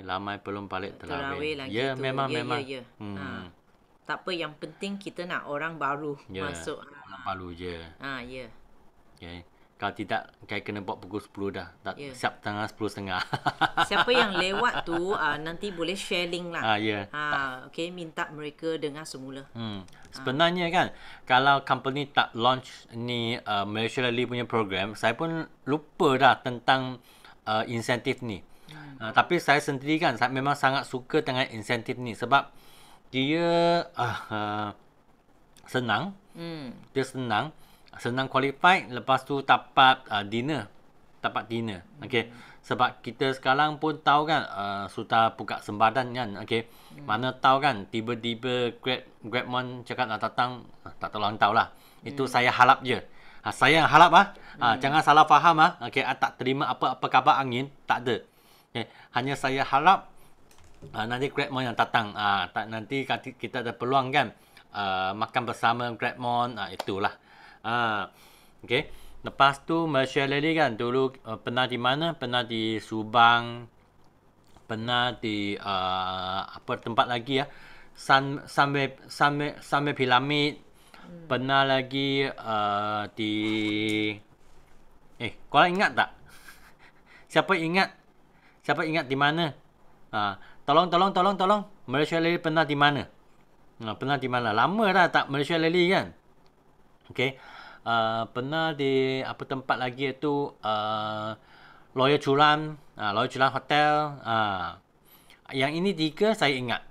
Ramai belum balik Terawih tarawih. lagi Ya, tu. memang, Ya, ya, memang. ya. Tak apa, yang penting kita nak orang baru Ya, masuk. orang baru je. Ya, Okay. Kalau tidak, kayak kena buat pukul 10 dah. Tak, ya. siap tengah 10.30. Siapa yang lewat tu nanti boleh share link lah. Ya. Tak. Okay, minta mereka dengar semula. Sebenarnya kan, kalau company tak launch ni Malaysia Rally punya program, saya pun lupa dah tentang insentif ni. Tapi saya sendiri kan, saya memang sangat suka dengan insentif ni sebab dia senang. Dia senang. Senang qualify, lepas tu dapat dinner. Dapat dinner. Okay. Sebab kita sekarang pun tahu kan, sudah buka sembadan kan. Okay. Mana tahu kan, tiba-tiba Grabmon cakap nak datang, tak tahu lah. Itu saya harap je. Saya harap jangan salah faham Okay, tak terima apa-apa kabar angin, tak ada. Okay. Hanya saya harap nanti Grabmon yang datang. Nanti kita ada peluang kan makan bersama Grabmon, itulah. Okay. Lepas tu Malaysia Rally kan, dulu pernah di mana? Pernah di Subang, pernah di apa tempat lagi ya? Sampai Piramid. Pernah lagi di korang ingat tak? Siapa ingat? Siapa ingat di mana? Tolong. Malaysia Rally pernah di mana? Pernah di mana? Lama dah tak Malaysia Rally kan? Okay. Pernah di apa tempat lagi itu Loya Chulan Hotel. Yang ini tiga saya ingat.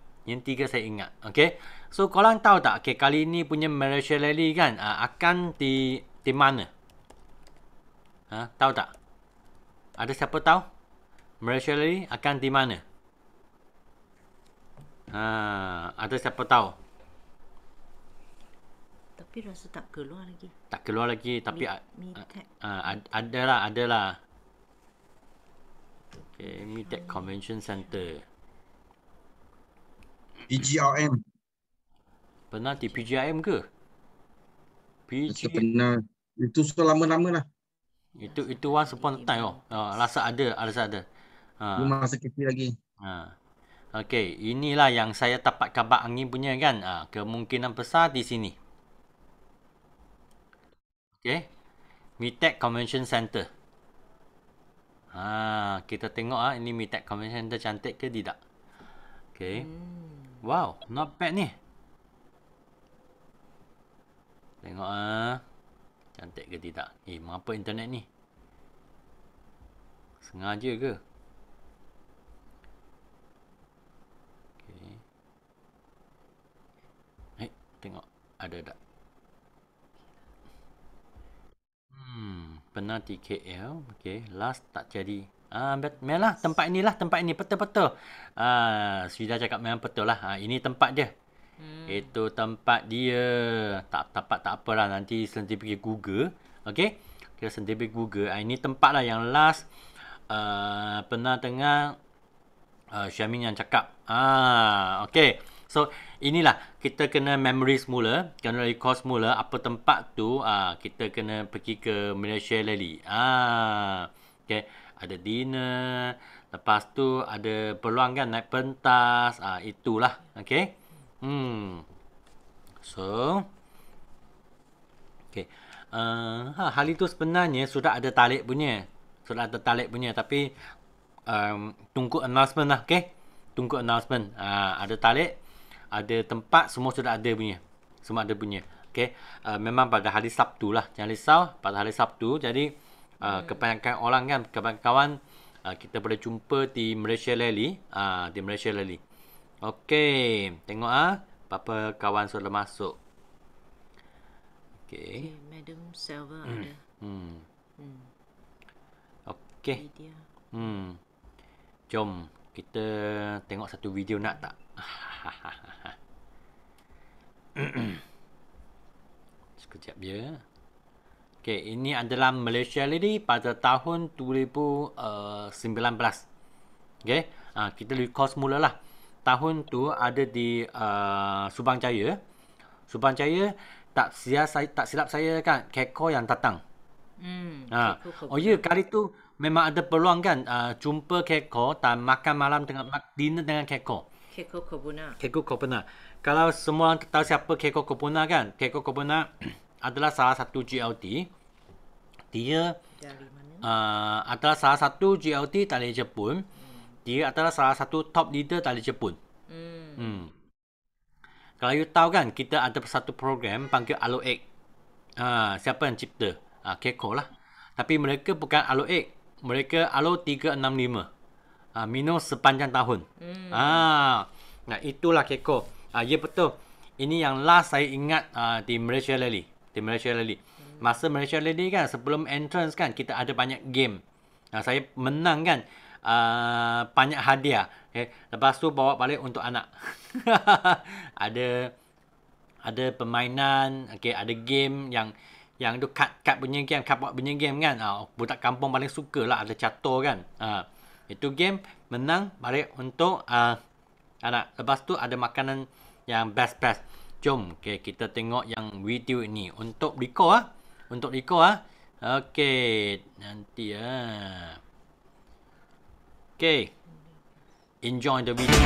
Okay. So korang tahu tak, okay, kali ini punya Malaysia Rally kan akan di mana? Tahu tak? Ada siapa tahu? Malaysia Rally akan di mana? Ada siapa tahu? Tapi rasa tak keluar lagi. Tak keluar lagi, tapi MITEC. adalah. Okay, MITEC Convention Center. PGRM. Pernah di PGRM ke? Rasa pernah. Itu sudah lama-lama lah. Itu once upon a time. Rasa ada. Masa kecil lagi. Okay, inilah yang saya dapat kabar angin punya kan. Kemungkinan besar di sini. Okay. MITEC Convention Center. Kita tengok ini MITEC Convention Center cantik ke tidak? Okay. Wow, not bad ni. Tengok cantik ke tidak? Mengapa internet ni? Sengaja ke? Okay. Tengok ada tak? Pernah di KL. Okay, last tak jadi. Memang tempat ini betul-betul. Sudah cakap memang betul lah. Ini tempat dia. Itu tempat dia. Tak apalah, nanti sendiri pergi Google. Okay, kita sendiri pergi Google. Ini tempat lah yang last pernah dengar Syamin yang cakap. Okay. So inilah kita kena memory semula, kena recall semula apa tempat tu. Kita kena pergi ke Malaysia Rally. Okay. Ada dinner, lepas tu ada peluang kan naik pentas. Itulah. Okay. So okay. Hal itu sebenarnya sudah ada tarik punya. Tapi tunggu announcement lah. Okay. Tunggu announcement. Ada tarik, ada tempat, semua sudah ada punya. Okay. Memang pada hari Sabtu lah. Jangan risau, pada hari Sabtu. Jadi kebanyakan orang kan, kawan-kawan, kita boleh jumpa di Malaysia Rally. Okay. Tengok berapa kawan sudah masuk. Okay. Madam Selva ada. Okay. Jom kita tengok satu video, nak tak? Sekejap je. Okay, ini adalah Malaysia Rally pada tahun 2019. Okay, kita recall semula lah. Tahun tu ada di Subang Jaya. Tak silap saya kan, Keko yang datang. Oh ya, kali tu memang ada peluang kan jumpa keko dan makan malam dengan dinner dengan keko. Keko Kobuna. Keko Kopena. Kalau semua orang tahu siapa Keko Kopena kan? Keko Kopena adalah salah satu GLT. Dia Dari mana? adalah salah satu GLT dari Jepun. Dia adalah salah satu top leader dari Jepun. Kalau you tahu kan, kita ada satu program panggil Alo Egg. Siapa yang cipta? Keko lah. Tapi mereka bukan Alo Egg. Mereka Alo 365. Minum sepanjang tahun. Nah, itulah Keko. Ya betul. Ini yang last saya ingat di Malaysia Rally. Masa Malaysia Rally kan, sebelum entrance kan, kita ada banyak game. Saya menang kan. Banyak hadiah. Okay. Lepas tu bawa balik untuk anak. ada permainan, okay, ada game yang tu kad punya game, cardboard punya game kan. Budak kampung paling suka lah, ada catur kan. Itu game menang balik untuk anak. Lepas tu ada makanan yang best. Jom kita tengok yang video ini untuk Rico Okey, nanti Okay. Enjoy the video.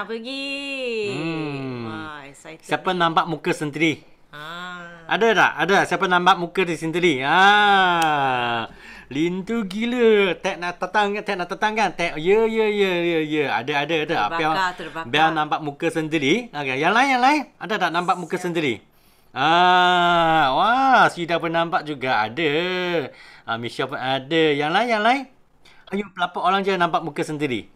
nak pergi. Wah, excited. Siapa nampak muka sendiri? Ah. Ada tak? Ada. Siapa nampak muka di sendiri? Lintu gila. Tek nak tetang kan? Tek. Ya. Ada. Terbakar. Biar nampak muka sendiri. Okay. Yang lain. Ada tak nampak muka sendiri? Wah, Sida pun nampak juga ada. Misha pun ada. Yang lain. Ayo, pelapor orang je nampak muka sendiri.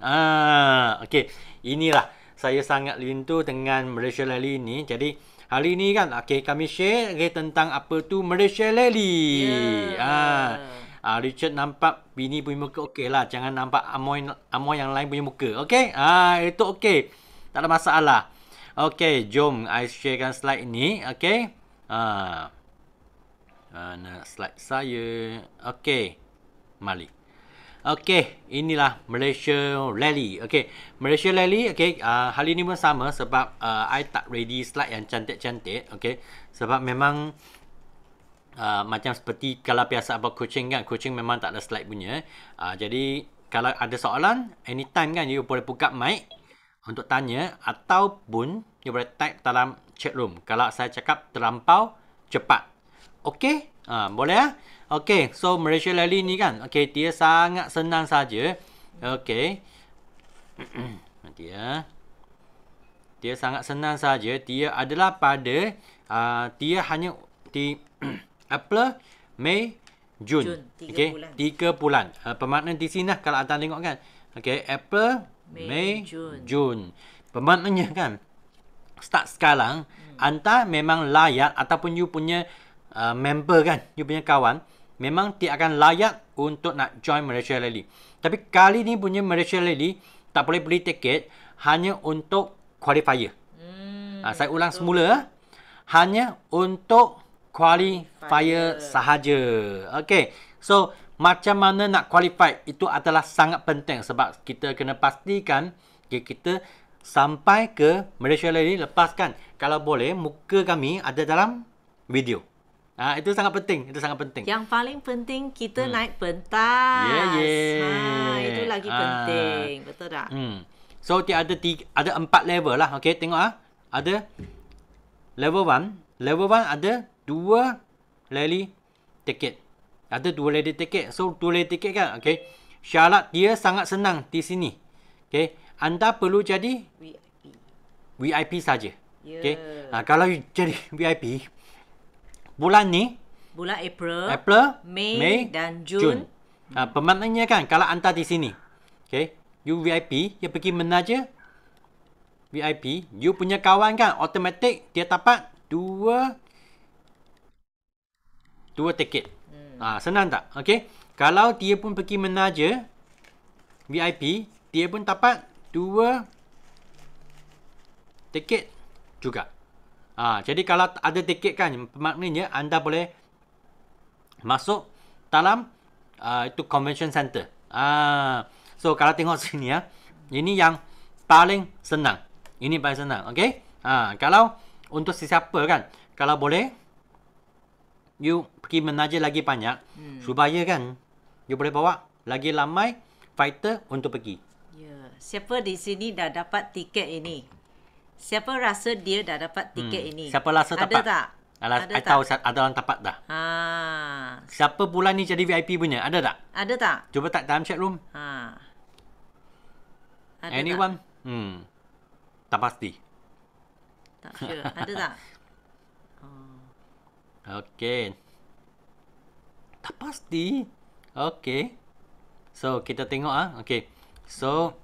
Okey. Inilah saya sangat lintu dengan Malaysia Rally ni. Jadi hari ni kan kami share tentang apa tu Malaysia Rally. Richard nampak bini punya muka okey lah. Jangan nampak amoy yang lain punya muka. Okey? Itu okey. Tak ada masalah. Okey, jom I sharekan slide ni. Okey? Mana slide saya? Okey. Mari. Okey, inilah Malaysia Rally. Okey, Malaysia Rally. Okey, hari ni pun sama sebab I tak ready slide yang cantik-cantik. Okey, sebab memang macam seperti kalau biasa buat coaching kan, coaching memang tak ada slide punya. Jadi kalau ada soalan, anytime kan you boleh buka mic untuk tanya ataupun you boleh type dalam chat room. Kalau saya cakap terlampau cepat. Okey? Boleh . Okey, so Malaysia Rally ni kan, okey, dia sangat senang saja. Okey. Dia sangat senang saja. Dia adalah pada dia hanya di April, Mei, Jun. Okey, 3 bulan. Bermakna di sini kalau anda tengok kan. Okey, April, Mei, Jun. Bermaknanya kan, start sekarang, anda memang layak ataupun you punya member kan, you punya kawan, memang dia akan layak untuk nak join Malaysia Rally. Tapi kali ni punya Malaysia Rally tak boleh beli tiket, hanya untuk qualifier. Saya ulang semula. Hanya untuk qualifier sahaja. Okey. So, macam mana nak qualify itu adalah sangat penting sebab kita kena pastikan kita sampai ke Malaysia Rally lepaskan. Kalau boleh, muka kami ada dalam video. Itu sangat penting. Yang paling penting kita naik pentas. Itu lagi penting. Betul tak? So dia ada 4 level lah. Okey, tengok Ada level 1. Level 1 ada 2 rally tiket. Ada 2 rally tiket. So 2 rally tiket kan. Okey. Syarat dia sangat senang di sini. Okey. Anda perlu jadi VIP saja. Okey. Kalau jadi VIP bulan ni, bulan April, Mei dan Jun. Pemaknanya kan, kalau anda di sini, okay, you VIP, you pergi menaja VIP, you punya kawan kan, automatic dia dapat 2 tiket. Senang tak? Okay. Kalau dia pun pergi menaja VIP, dia pun dapat 2 tiket juga. Jadi kalau ada tiket kan, maknanya anda boleh masuk dalam itu convention center. So kalau tengok sini ini yang paling senang. Ini paling senang, okey? Kalau untuk sesiapa kan, kalau boleh you pergi menaja lagi banyak supaya kan you boleh bawa lagi ramai fighter untuk pergi. Ya, siapa di sini dah dapat tiket ini? Siapa rasa dia dah dapat tiket ini? Siapa rasa dapat? Ada tak? I tahu ada orang dapat dah. Siapa bulan ni jadi VIP punya? Ada tak? Ada tak? Cuba tak dalam chat room. Ada Anyone? Tak pasti. Tak sure. Ada tak? Okey. Tak pasti. Okey. So kita tengok Okey. So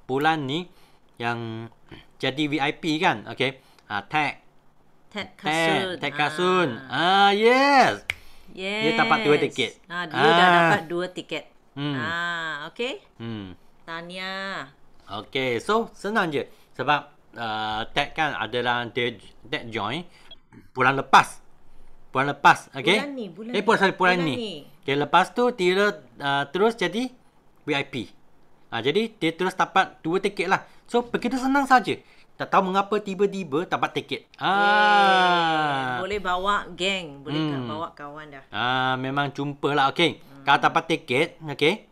bulan ni yang jadi VIP kan. Okey. Tag Kasun. Yes. Dia dapat 2 tiket. Dia dah dapat 2 tiket. Okey. Tanya. Okey. So senang je. Sebab tag kan adalah dia join bulan lepas. Okey. Bulan ni. Okey, lepas tu dia terus jadi VIP. Jadi dia terus dapat 2 tiket lah. So begitu senang saja. Tak tahu mengapa tiba-tiba dapat tiket. Boleh bawa geng, boleh bawa kawan dah. Memang jumpalah. Okey. Kalau dapat tiket, okey.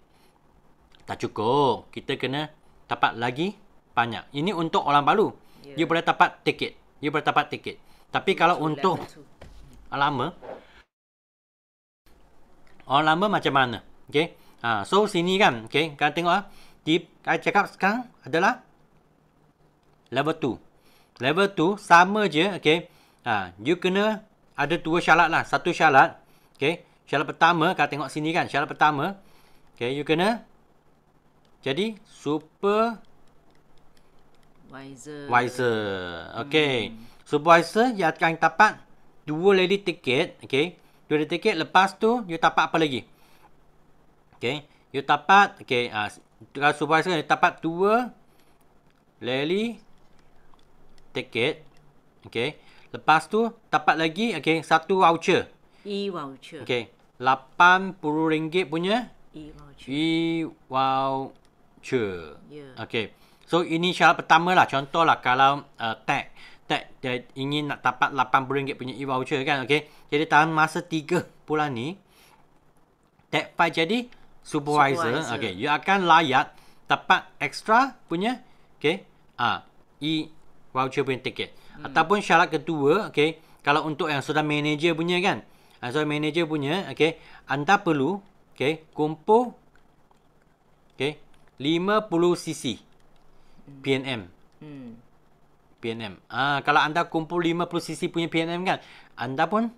Tak cukup. Kita kena dapat lagi banyak. Ini untuk orang baru. You boleh dapat tiket. Tapi kalau untuk orang lama macam mana? Okay. So sini kan, okay, kalian tengok saya cakap sekarang adalah level 2. Level 2 sama je, okay. You kena ada 2 syarat lah. Satu syarat, okay. Syarat pertama, kalian tengok sini kan, syarat pertama, okay, you kena jadi supervisor. Okay. Supervisor you akan dapat 2 lady ticket, okay. 2 lady ticket, lepas tu you dapat apa lagi? Okay. You dapat, okay, kalau supervisor you dapat 2 lady ticket, okay. Lepas tu dapat lagi, okay, 1 voucher. E-voucher. Okay. RM80 punya E-voucher. E-voucher. Yeah. Okay. So ini syarat pertama lah. Contoh lah kalau tag dia ingin nak dapat RM80 punya e-voucher kan. Okay. Jadi dalam masa 3 bulan ni, tag 5 jadi supervisor. Okay. You akan layak dapat extra punya, okay, e-voucher punya tiket. Ataupun syarat kedua, okay, kalau untuk yang sudah manager punya kan. So manager punya, okay, anda perlu, okay, kumpul, okay, 50cc PNM. PNM. Kalau anda kumpul 50cc punya PNM kan, anda pun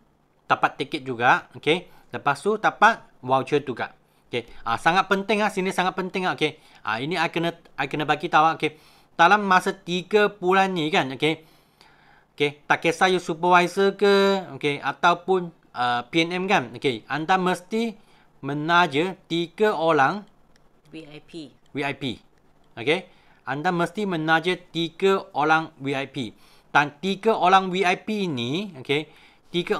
dapat tiket juga, okay. Lepas tu dapat voucher juga. Okay. Sangat penting sini sangat penting okay. Ini I kena bagi tahu okay. Dalam masa 3 bulan ni kan, okay. Okay, tak kisah you supervisor ke, okay, ataupun PNM kan, okay. Anda mesti menaja 3 orang VIP. Okay. Anda mesti menaja 3 orang VIP. Dan 3 orang VIP ni, okay, 3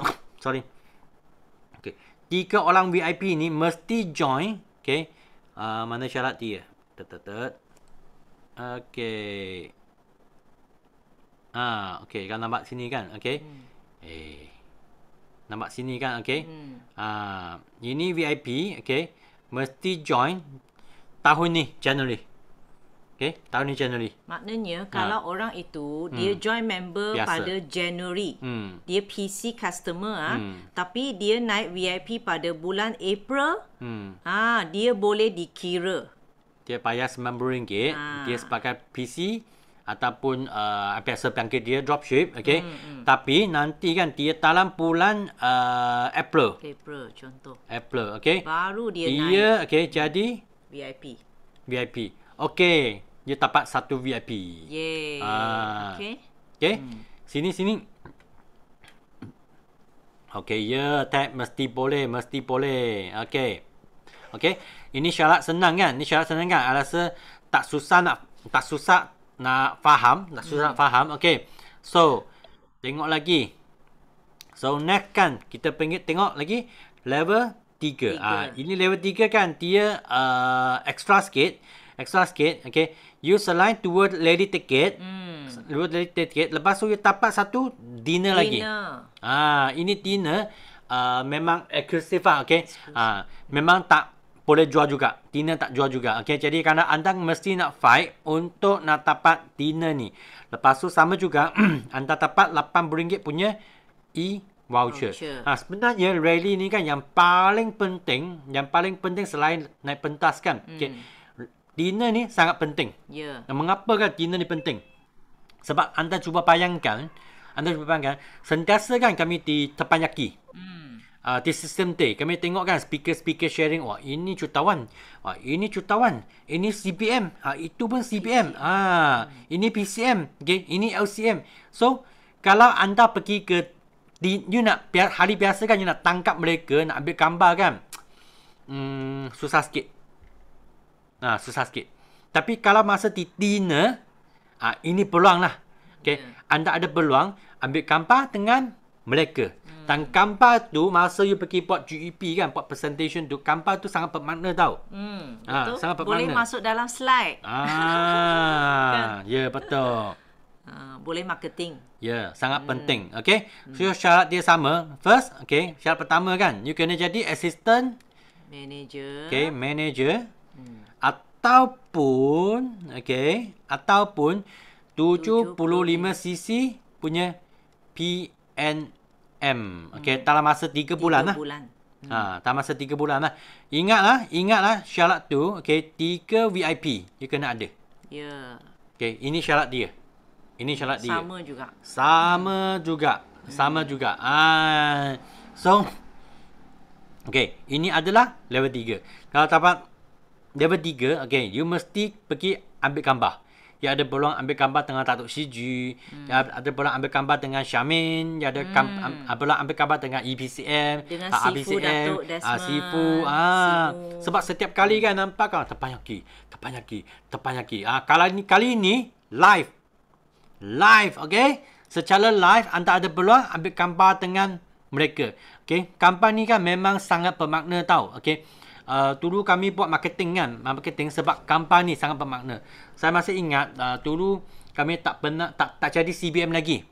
orang VIP ni mesti join, okay. Mana syarat dia? Okay. Okay, kan nampak sini kan, okay. Nampak sini kan, okay. Ini VIP, okay, mesti join tahun ni January. Okay, tahun ni January. Maknanya kalau orang itu dia join member biasa pada January, dia PC customer tapi dia naik VIP pada bulan April, dia boleh dikira. Dia bayar RM90, dia sebagai PC ataupun biasa panggil dia dropship, okay. Tapi nanti kan dia dalam bulan April contoh. April, okay. Baru dia naik. Okay, jadi VIP. Okay, dia dapat 1 VIP. Yeay. Okay. Sini. Okay, tag mesti boleh. Okay. Ini syarat senang kan? I rasa tak susah nak faham. Okay. So, tengok lagi. So, next kan kita tengok lagi level 3. Ini level 3 kan dia extra sikit, okay. You selain 2 lady ticket, 2 lady ticket, lepas tu you dapat 1 dinner lagi. Ini dinner memang eksklusif okay. Memang tak boleh jual juga. Dinner tak jual juga. Okay. Jadi kerana anda mesti nak fight untuk nak dapat dinner ni. Lepas tu sama juga anda dapat RM80 punya voucher. Sebenarnya rally ni kan yang paling penting selain naik pentas kan. Okay. Dinner ni sangat penting. Mengapa kan dinner ni penting? Sebab anda cuba bayangkan, sentiasa kan kami di Teppanyaki. Di sistem T, kami tengok kan speaker sharing. Wah, ini jutawan. Ini CPM. Itu pun CPM. Ini PCM. Okay. Ini LCM. So, kalau anda pergi ke you nak hari biasa kan you nak tangkap mereka, nak ambil gambar kan, susah sikit. Tapi kalau masa di dinner, ini peluang lah. Okay. Anda ada peluang ambil gambar dengan mereka. Dan gambar tu masa you pergi buat GEP kan, buat presentation tu, gambar tu sangat bermakna tau. Betul. Sangat bermakna. Boleh masuk dalam slide. Ya, betul. Boleh marketing. Ya, sangat penting. Okay. So, syarat dia sama. First, okay, syarat pertama kan, you kena jadi assistant manager. Okay, manager. ataupun ataupun 75cc punya PNM. Dalam masa 3 bulan lah. Dalam masa 3 bulan lah. Ingatlah syarat tu, 3 VIP you kena ada. Ya. Ini syarat dia. Sama juga. So, ini adalah level 3. Kalau dapat level 3, you mesti pergi ambil gambar. Ya ada peluang ambil gambar dengan Datuk Siji, ya ada peluang ambil gambar dengan Syamin, ya ada peluang ambil gambar dengan EPCM, dengan RBCM, Datuk Desmond, Sifu. Sebab setiap kali kan nampak kan depan yaki. Kalau kali ini live, secara live anda ada peluang ambil gambar dengan mereka. Gambar ni kan memang sangat bermakna tau. Dulu kami buat marketing sebab gambar ni sangat bermakna. Saya masih ingat dulu kami tak jadi CBM lagi.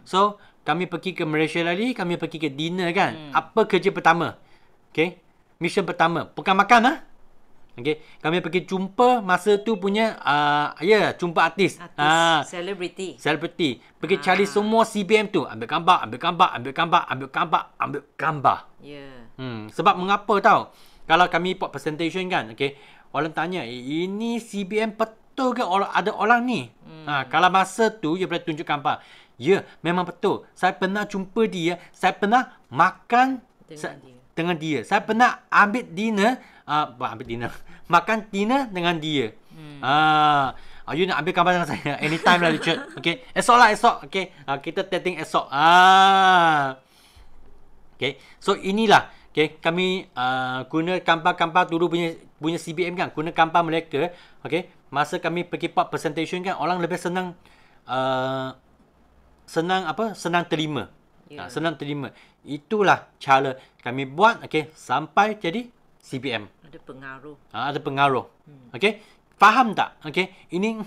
So kami pergi ke Malaysia lagi, kami pergi ke dinner kan. Apa kerja pertama? Mission pertama bukan makan kami pergi jumpa masa tu punya jumpa artis. Celebrity. Pergi cari semua CBM tu, ambil gambar. Sebab mengapa tahu? Kalau kami buat presentation kan, orang tanya, ini CBM betul ke ada orang ni? Kalau masa tu, you boleh tunjuk gambar. Ya, memang betul. Saya pernah jumpa dia. Saya pernah makan dengan dia. Saya pernah ambil dinner. Makan dinner dengan dia. You nak ambil gambar dengan saya? Anytime lah, Richard. Esok. Kita testing esok. So, inilah. Kami guna gambar-gambar dulu punya CBM kan. Guna gambar mereka. Masa kami pergi buat presentation kan, orang lebih senang terima. Senang terima. Itulah cara kami buat sampai jadi CBM. Ada pengaruh. Faham tak? Ini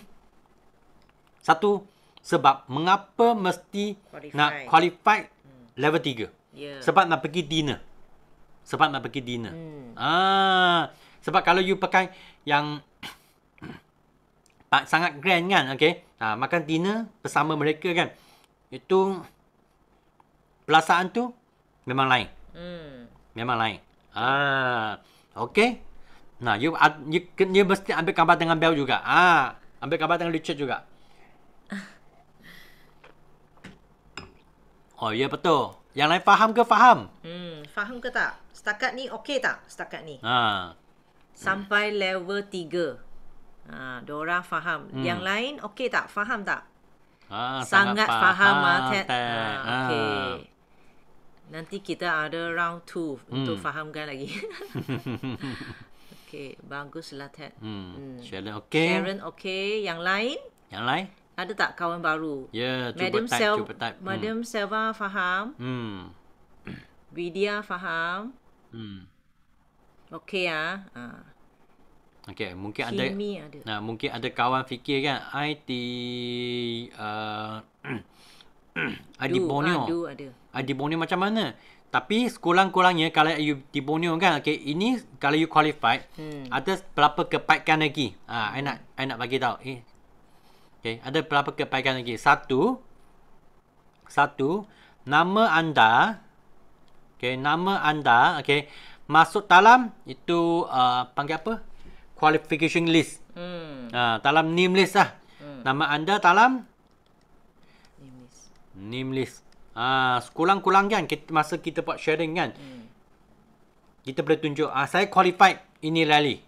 satu sebab mengapa mesti nak qualify level 3. Sebab nak pergi dinner. Sebab kalau you pakai yang sangat grand kan, makan dinner bersama mereka kan, itu perasaan tu memang lain. Nah, you mesti ambil gambar dengan Bel juga. Ambil gambar dengan Richard juga. Oh, ya betul. Yang lain faham ke faham? Faham ke tak? Setakat ni okey tak? Setakat ni. Sampai level 3. Dora faham. Yang lain okey tak? Faham tak? Sangat faham. Okey. Nanti kita ada round 2 untuk fahamkan lagi. Okey, baguslah Ted. Sharon okey. Sharon okey. Yang lain? Ada tak kawan baru? Ya, cuba type. Madam Selva faham? Vidya faham? Okey mungkin Kimi ada. Nah, mungkin ada kawan fikir kan IT di Borneo. Di Borneo macam mana? Tapi sekurang-kurangnya kalau you di Borneo kan, ini kalau you qualified, ada berapa kebaikan lagi. I nak bagi tahu. Ada berapa kebaikan lagi? Satu, nama anda, masuk dalam itu panggil apa? Qualification list. Dalam name list lah. Nama anda dalam name list. Sekurang-kurang kan masa kita buat sharing kan, kita boleh tunjuk saya qualified ini rally.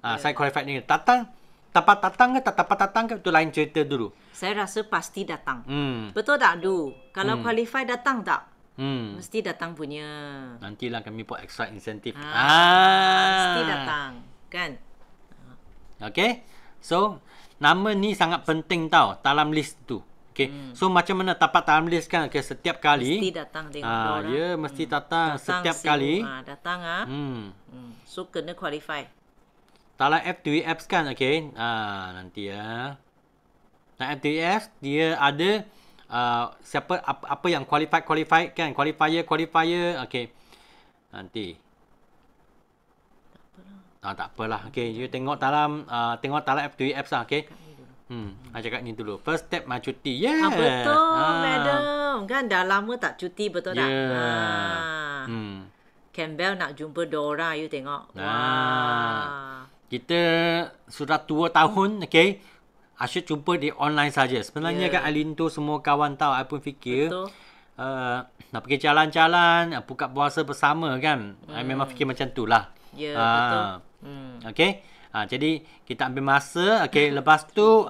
Saya qualified ini. Dapat datang ke itu lain cerita dulu. Saya rasa pasti datang. Betul tak Du? Kalau qualify datang tak? Mesti datang punya. Nantilah kami buat extra insentif. Mesti datang kan? So nama ni sangat penting tau dalam list tu. So macam mana dapat dalam list kan, setiap kali mesti datang tengok ya mesti datang setiap kali datang so kena qualify dalam F2F kan. Nanti dalam F2F dia ada siapa apa yang qualified kan, qualifier nanti Tak apalah. Okay, you tengok dalam F2 apps lah. Okay. Cakap ni dulu. First step cuti. Yes. Betul, madam. Kan dah lama tak cuti, betul tak? Campbell nak jumpa Dora, you tengok. Kita sudah 2 tahun, okay. Asyik jumpa di online saja. Sebenarnya kan Alin tu semua kawan tahu. I pun fikir nak pergi jalan-jalan, buka puasa bersama kan. I memang fikir macam tu lah. Betul. Okay. Jadi kita ambil masa. Okay. Lepas tu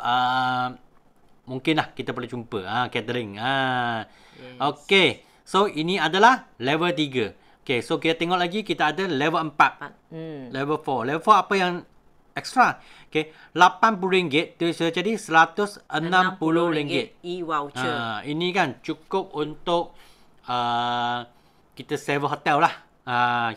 mungkinlah kita boleh jumpa. Catering. Okay. So ini adalah level 3. Okay. So kita tengok lagi. Kita ada level 4. Level 4. Level 4 apa yang extra? Okay, RM80 tu jadi RM160. E-voucher. Ini kan cukup untuk kita sewa hotel lah.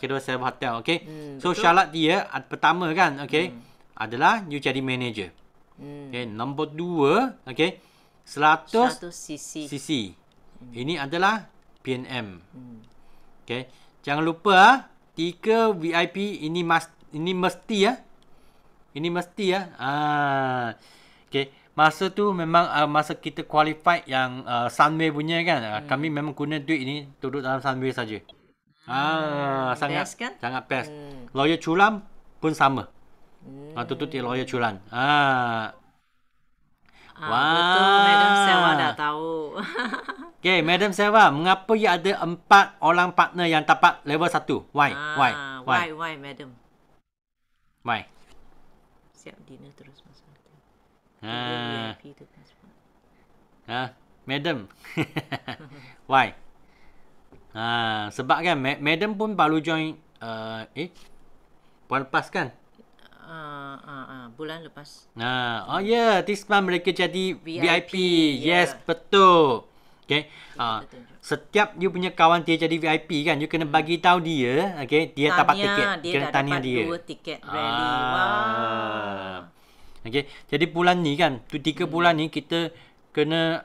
Kita sewa hotel, okay. So betul. Syarat dia pertama kan, okay, adalah you jadi manager. Okay, nombor 2, okay, 100 cc. Ini adalah PNM. Okay, jangan lupa 3 VIP ini mesti ya. Ini mesti ya. Okay. Masa tu memang masa kita qualified yang Sunway punya kan. Kami memang guna duit ini duduk dalam Sunway saja. Sangat best, kan? Sangat best. Lawyer Culam pun sama. Tutup di Lawyer Culam. Betul, Madam Selva dah tahu. Okay, Madam Selva, mengapa you ada 4 orang partner yang dapat level 1? Why, Madam? Why? Siap dinner terus masa tu. Madam. Why? Sebab kan Madam pun baru join bulan lepas kan? Bulan lepas. This month mereka jadi VIP. Yes, betul. Okay. Setiap you punya kawan dia jadi VIP kan, you kena bagi tahu dia, okay, dia dapat tiket. Dia kena tanya dia. 2 tiket rally. Okay. Jadi bulan ni kan, 3 bulan ni kita kena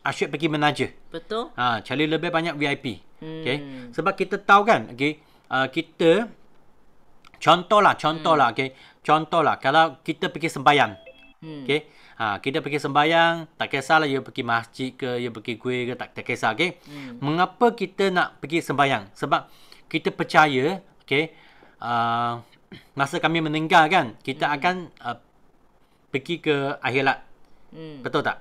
asyik pergi menaja. Betul. Cari lebih banyak VIP. Okay. Sebab kita tahu kan, okay, kita contohlah, okay. Contohlah kalau kita pergi sembahyang. Okay. Kita pergi sembahyang, tak kisahlah you pergi masjid ke, you pergi kuih ke, tak kisah, okay. Mengapa kita nak pergi sembahyang? Sebab kita percaya, okay, masa kami meninggal kan, kita akan pergi ke akhirat. Betul tak?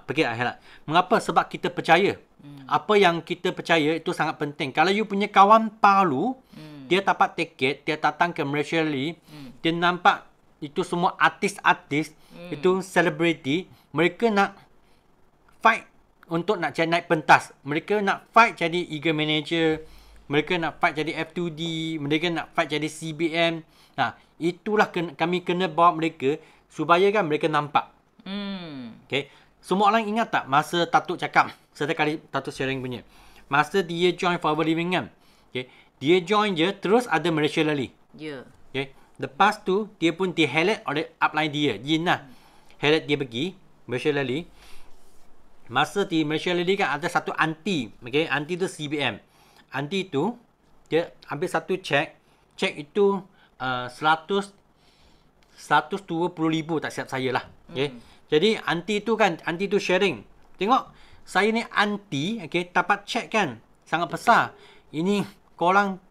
Pergi ke akhirat. Mengapa? Sebab kita percaya. Apa yang kita percaya itu sangat penting. Kalau you punya kawan baru, dia dapat tiket, dia datang ke Malaysia Rally, dia nampak itu semua artis-artis, itu selebriti, mereka nak fight untuk nak naik pentas. Mereka nak fight jadi eagle manager, mereka nak fight jadi F2D, mereka nak fight jadi CBM. Itulah kami kena bawa mereka supaya kan mereka nampak. Okay. Semua orang ingat tak masa Tatuk cakap, satu kali Tatuk sharing punya, masa dia join Forever Living kan, okay, dia join je terus ada Malaysia Rally. Okay. Lepas tu, dia pun di-highlight oleh upline dia. Yin lah. Highlight dia pergi Malaysia Rally. Masa di Malaysia Rally kan ada satu aunty. Okay, aunty tu CBM. Aunty tu, dia ambil satu cek. Cek itu 120,000 tak silap saya lah. Okay. Jadi, aunty tu sharing. Tengok, saya ni aunty, okay, dapat cek kan. Sangat besar. Ini korang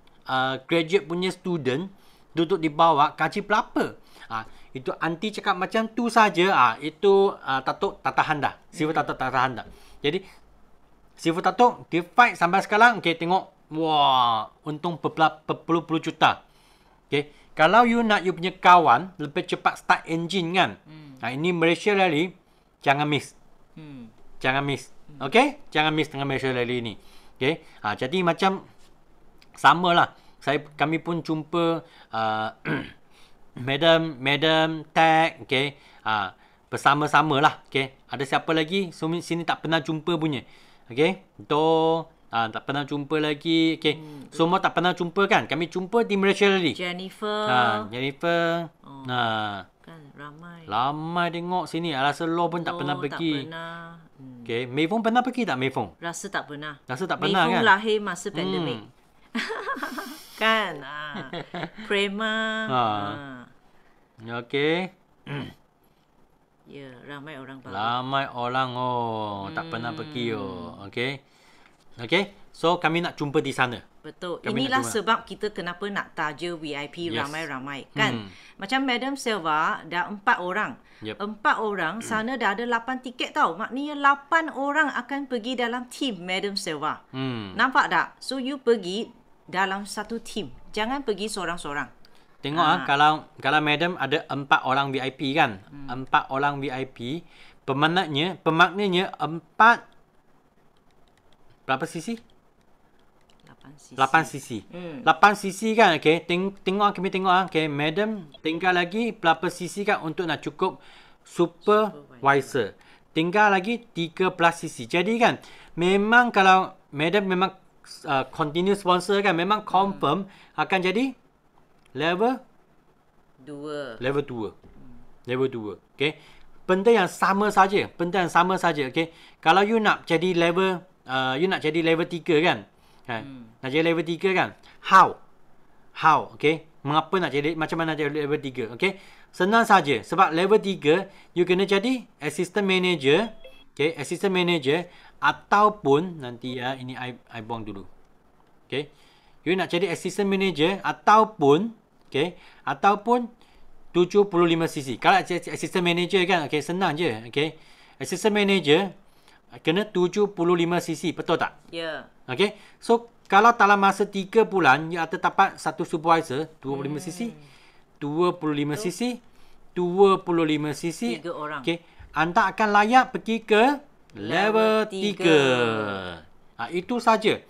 graduate punya student, duduk di bawah, gaji berapa? Itu aunty cakap macam tu saja. Itu Tatuk tak tahan dah. Sifu Tatuk tak tahan dah. Jadi, Sifu Tatuk, dia fight sampai sekarang. Okay, tengok. Wah, untung berpuluh-puluh juta. Okay. Kalau you nak you punya kawan lebih cepat start engine kan. Ini Malaysia Rally, jangan miss. Jangan miss. Okay? Jangan miss dengan Malaysia Rally ni. Okay. Jadi macam samalah. Kami pun jumpa Madam Tag, okay, bersama-sama lah, okay. Ada siapa lagi? Sini tak pernah jumpa punya, okay. Tak pernah jumpa lagi, okay. Semua tak pernah jumpa kan? Kami jumpa di Malaysia Rally. Jennifer. Kan ramai tengok sini. Rasa Law pun tak pernah pergi. Tak pernah. Okay. Mei Fong pernah pergi tak, Mei Fong? Rasa tak pernah. Rasa tak Mei pernah Fong kan? lahir masa pandemik. Kan? Prema. Okey. Ya, ramai orang baru. Ramai orang tak pernah pergi Okey. Okey. So kami nak jumpa di sana. Betul. Kami Inilah nak sebab kita kenapa nak taja VIP Yes. ramai-ramai. Kan? Macam Madam Silva dah 4 orang. Yep. 4 orang, sana dah ada 8 tiket tau. Maknanya 8 orang akan pergi dalam team Madam Silva. Nampak tak? So you pergi dalam satu team. Jangan pergi seorang-seorang. Tengok kalau madam ada 4 orang VIP kan. 4 orang VIP, pemaknanya 4 berapa sisi? 8 sisi. 8 sisi kan, okey. Kami tengok okey, madam tinggal lagi berapa sisi kan untuk nak cukup supervisor. Tinggal lagi 13 sisi. Jadi kan, memang kalau madam memang continue sponsor kan, memang confirm akan jadi level 2. Level 2. Level 2. Okey. Benda yang sama saja. Okey. Kalau you nak jadi level 3 kan? Nak jadi level 3 kan? How? Okey. Mengapa nak jadi, macam mana nak jadi level 3? Okey. Senang saja. Sebab level 3 you kena jadi assistant manager. Okey, assistant manager ataupun nanti ini I buang dulu. Okey. You nak jadi assistant manager ataupun 75 cc. Kalau assistant manager kan, okey, senang je. Okey. Assistant manager kena 75 cc, betul tak? Ya. Okey. So kalau dalam masa 3 bulan you ada dapat satu supervisor 25 cc, 25 cc, 25 cc. 3 orang. Okey. Anda akan layak pergi ke level 3. Itu saja.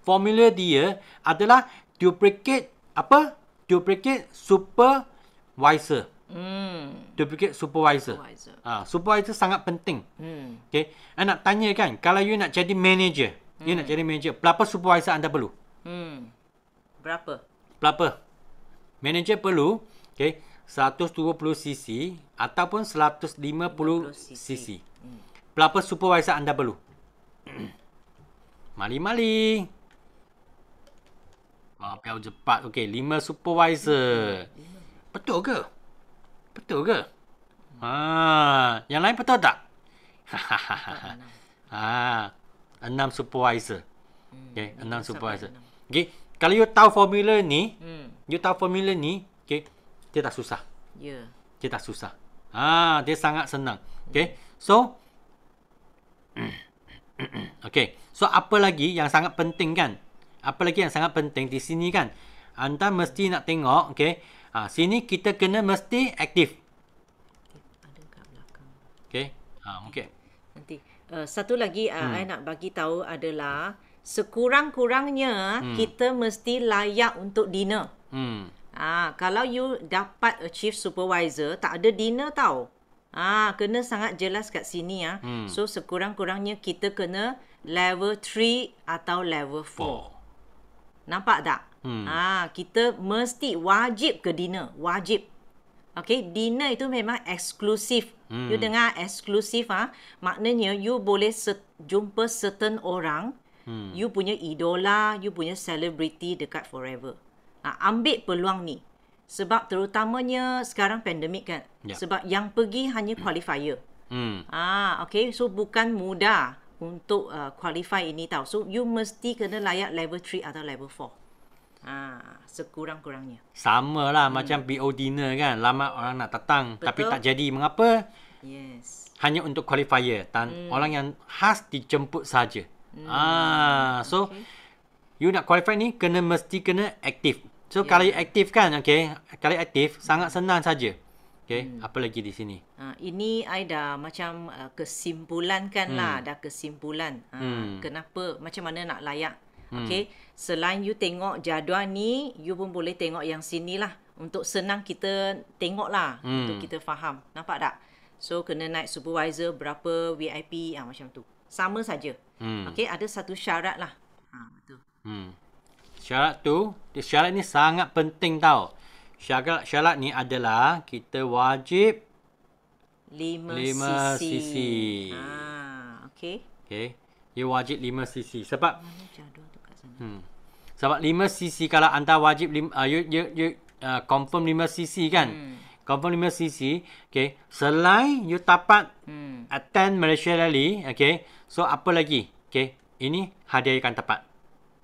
Formula dia adalah duplicate Duplicate supervisor. Duplicate supervisor. Supervisor sangat penting. Okay. I nak tanya kan, kalau you nak jadi manager, berapa supervisor anda perlu? Berapa? Manager perlu, okay, 120 cc ataupun 150 cc. Berapa supervisor anda perlu? Mali-mali. Piau cepat. Okey, 5 supervisor. Betul ke? Yang lain betul tak? 6 supervisor. Okey, 6 supervisor. Okey, kalau you tahu formula ni, okey, dia tak susah. Ya. Dia tak susah. Dia sangat senang. Okey. So okey. So apa lagi yang sangat penting kan? Apa lagi yang sangat penting di sini kan? Anda mesti nak tengok, okey. Sini kita kena mesti aktif. Ada kat belakang. Okey. Okey. Nanti satu lagi I nak bagi tahu adalah sekurang-kurangnya kita mesti layak untuk dinner. Kalau you dapat achieve supervisor, tak ada dinner tau. Kena sangat jelas kat sini So sekurang-kurangnya kita kena level 3 atau level 4. Nampak tak? Kita mesti wajib ke dinner. Wajib. Okay, dinner itu memang eksklusif. You dengar eksklusif maknanya you boleh jumpa certain orang. You punya idola, you punya celebrity dekat forever. Ambil peluang ni. Sebab terutamanya sekarang pandemik kan. Sebab yang pergi hanya qualifier. Okay, so bukan mudah untuk qualify ini tau. So you mesti kena layak level 3 atau level 4. Sekurang-kurangnya. Sama lah macam BO dinner kan. Lama orang nak datang. Betul. Tapi tak jadi. Mengapa? Yes. Hanya untuk qualifier. Orang yang khas dijemput saja. So you nak qualify ni mesti kena aktif. So kalau aktif kan, okay. Kalau aktif sangat senang saja. Okay, apa lagi di sini? Ini I dah macam kesimpulan kan lah. Dah kesimpulan. Kenapa, macam mana nak layak. Okay, selain you tengok jadual ni, you pun boleh tengok yang sini lah. Untuk senang kita tengok lah. Untuk kita faham. Nampak tak? So, kena naik supervisor, berapa VIP, macam tu. Sama saja. Okay, ada satu syarat lah. Betul. Syarat ni sangat penting tau. Syarat ni adalah kita wajib 5 cc. Okay. Okay. You wajib 5 cc. Sebab Sebab 5cc kalau anda wajib confirm 5cc kan. Confirm 5cc. Okay. Selain you dapat attend Malaysia Rally. Okay. So apa lagi? Okay. Ini hadiah you akan dapat.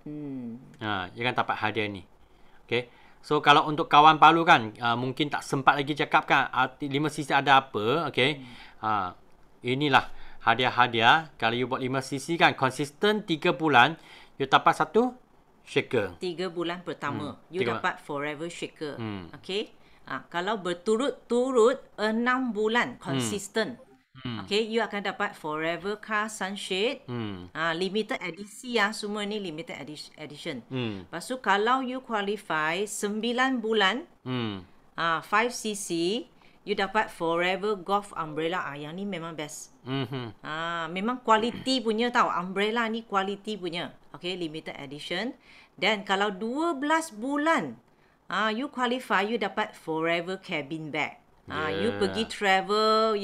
You akan dapat hadiah ni. Okay. So kalau untuk kawan Palu kan, mungkin tak sempat lagi cakap kan 5cc ada apa. Okay. Inilah hadiah-hadiah. Kalau you buat 5cc kan, konsisten 3 bulan, you dapat satu shaker. 3 bulan pertama, you dapat forever shaker. Okay. Kalau berturut-turut 6 bulan konsisten, okay, you akan dapat forever car sunshade, limited edisi semua ni limited edition. Lepas tu kalau you qualify 9 bulan, 5cc, you dapat forever golf umbrella. Yang ni memang best. Memang quality punya tau. Umbrella ni quality punya. Okay, limited edition. Dan kalau 12 bulan, you qualify, you dapat forever cabin bag. You pergi travel,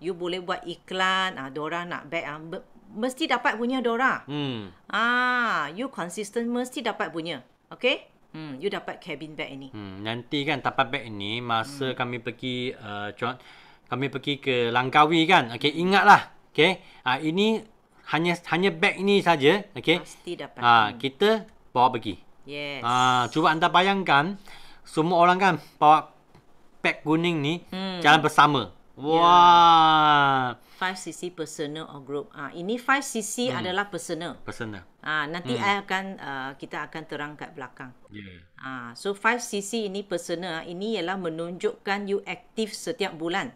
you boleh buat iklan, Dora nak bag, mesti dapat punya Dora. You consistent, mesti dapat punya. Okay? You dapat cabin bag ini. Nanti kan dapat bag ini masa kami pergi ke Langkawi kan. Okay, ingatlah. Okay, ini hanya bag ini saja. Okay, pasti dapat. Kita bawa pergi. Yes. Cuba anda bayangkan, semua orang kan bawa beg kuning ni jalan bersama. Wah. 5cc personal or group. Ini 5cc adalah personal. Personal. Nanti kita akan terang kat belakang. Yeah. So 5cc ini personal. Ini ialah menunjukkan you aktif setiap bulan.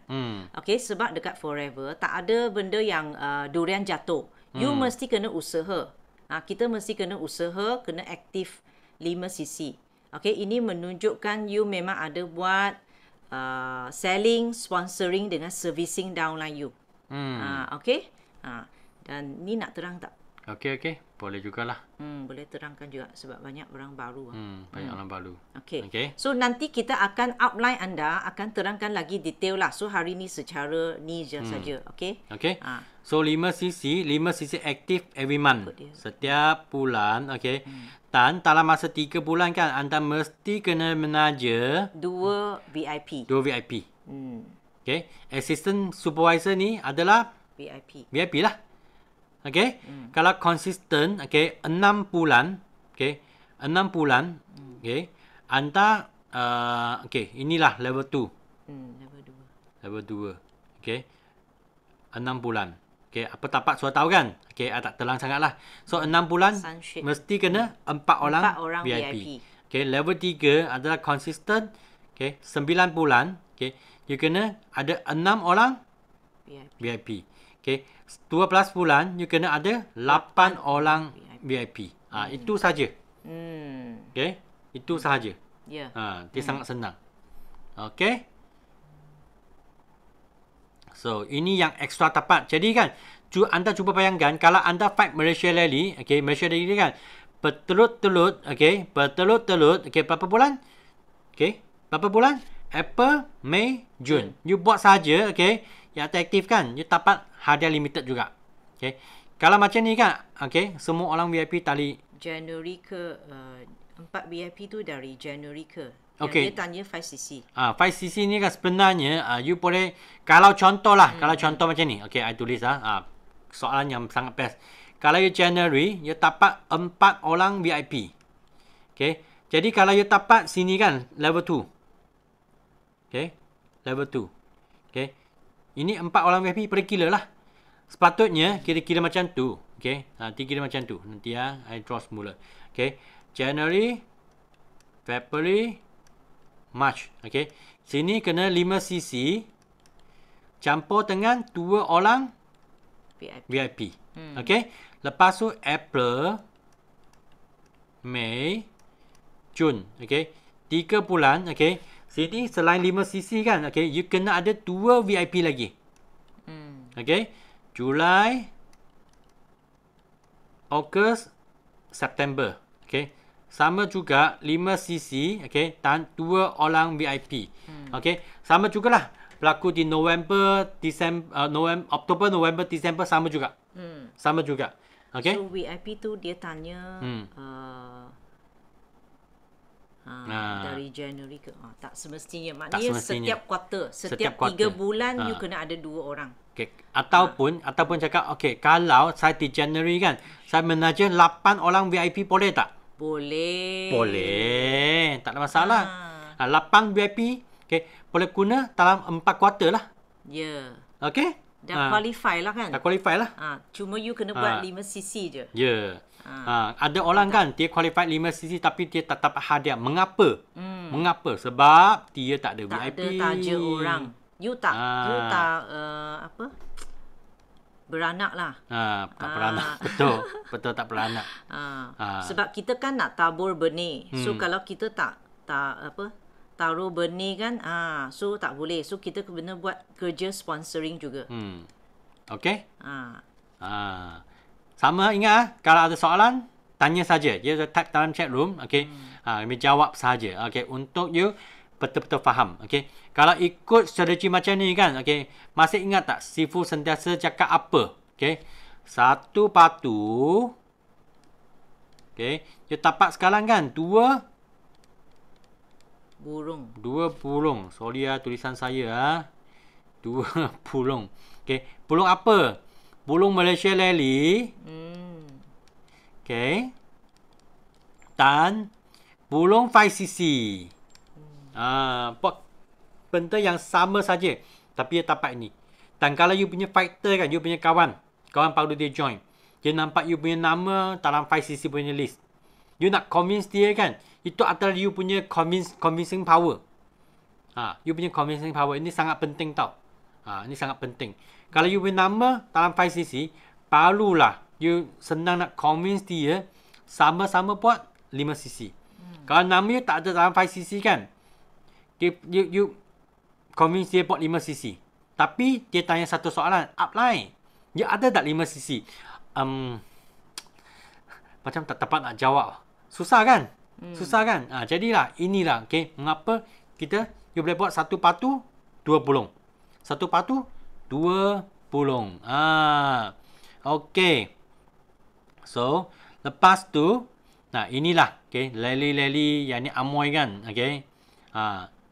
Okay, sebab dekat forever tak ada benda yang durian jatuh. You mesti kena usaha. Kita mesti kena usaha, kena aktif 5cc. Okay, ini menunjukkan you memang ada buat selling, sponsoring dengan servicing downline you. Okay. Dan ni nak terang tak? Okay. Boleh jugalah. Boleh terangkan juga sebab banyak orang baru. Banyak orang baru. Okay. So nanti kita akan outline anda, akan terangkan lagi detail lah. So hari ni secara ni je saja. Okay. So 5cc aktif every month. Setiap bulan. Okay. Dan dalam masa 3 bulan kan, anda mesti kena menaja 2 VIP. Okay. Assistant supervisor ni adalah VIP lah. Okay. Kalau konsisten, okay, 6 bulan. Okay. 6 bulan. Okay. Anda, okay, inilah level 2. Level 2. Okay. 6 bulan. Okay. Apa tapak sudah tahu kan? Okay. Tak telang sangat lah. So, 6 bulan Sunshade. Mesti kena 4 orang VIP. Okay. Level 3 adalah konsisten. Okay. 9 bulan. Okay. You kena ada 6 orang VIP. Okay. 12 bulan, you kena ada 8 orang VIP. Itu saja. Okay. Itu sahaja. Ya. Dia sangat senang. Okay. So, ini yang ekstra tepat. Jadi kan, anda cuba bayangkan, kalau anda fight Malaysia Rally, okay, Malaysia Rally kan, bertelut-telut, okay, okay, berapa bulan? Okay, berapa bulan? April, May, June. You buat saja, okay, yang aktif kan, you dapat hadiah limited juga. Okay. Kalau macam ni kan, okay, semua orang VIP tali. Januari ke 4 VIP tu dari Januari ke. Okay. Dia tanya 5cc. 5cc ni kan sebenarnya you boleh, kalau contoh lah, kalau contoh macam ni. Okay, I tulis soalan yang sangat best. Kalau you January, you dapat 4 orang VIP. Okay. Jadi kalau you dapat sini kan level 2. Okay. Level 2. Okay. Ini 4 orang VIP per kilo lah. Sepatutnya kira-kira macam tu. Okay. Nanti kira macam tu. Nanti I draw semula. Okay. January, February, March. Okay. Sini kena 5cc. Campur dengan 2 orang VIP. Okay. Lepas tu April, May, June. Okay. 3 bulan. Okay. Sini selain 5cc kan. Okay. You kena ada 2 VIP lagi. Okay. Julai, Ogos, September. Okay. Sama juga 5cc. Okay. Dan 2 orang VIP. Okay. Sama jugalah. Berlaku di November, Oktober, November, Disember sama juga. Sama juga. Okay. So VIP tu dia tanya Dari Januari ke tak semestinya. Maknanya semestinya. setiap kuarter, setiap 3 bulan you kena ada 2 orang. Okay. Ataupun cakap kalau saya di Januari kan, saya menaja 8 orang VIP boleh tak? Boleh. Tak ada masalah. 8 VIP boleh guna dalam 4 kuarter lah. Ya. Okey? Dah qualify lah kan? Dah qualify lah. Cuma you kena buat 5cc je. Ya. Ada orang kan dia qualify 5cc tapi dia tak dapat hadiah. Mengapa? Mengapa? Sebab dia tak ada VIP. Tak ada taja orang. You tak beranak lah. Tak beranak. Betul tak beranak. Sebab kita kan nak tabur benih. So kalau kita tak taruh benih kan, so tak boleh. So kita kena buat kerja sponsoring juga. Okey? Sama ingat kalau ada soalan tanya saja. Dia type dalam chat room, okey. Kami jawab saja. Okey, untuk you betul-betul faham. Okey. Kalau ikut strategi macam ni kan, okey. Masih ingat tak Sifu sentiasa cakap apa? Okey. Satu patu. Okey. You tapak sekarang kan 2 burung. Sorry tulisan saya 2 burung. Okey. Burung apa? Burung Malaysia Lely. Okey. Dan burung 5cc. Buat benda yang sama saja. Tapi dia tapak ni. Dan kalau you punya fighter kan, you punya kawan baru dia join. Dia nampak you punya nama dalam 5cc punya list. You nak convince dia kan, itu adalah you punya convincing power. You punya convincing power. Ini sangat penting tau. Ini sangat penting. Kalau you punya nama dalam 5cc, barulah you senang nak convince dia sama-sama buat 5cc. Kalau nama you tak ada dalam 5cc kan, you convince dia buat 5cc. Tapi dia tanya satu soalan, upline, you ada tak 5cc? Macam tak dapat nak jawab. Susah kan? Susah kan? Jadilah, inilah. Okay, mengapa you boleh buat satu patu, 2 bulung. Satu patu, 2 bulung. Okay. So, lepas tu, inilah. Okay, Lely yang ni Amoy kan? Okay.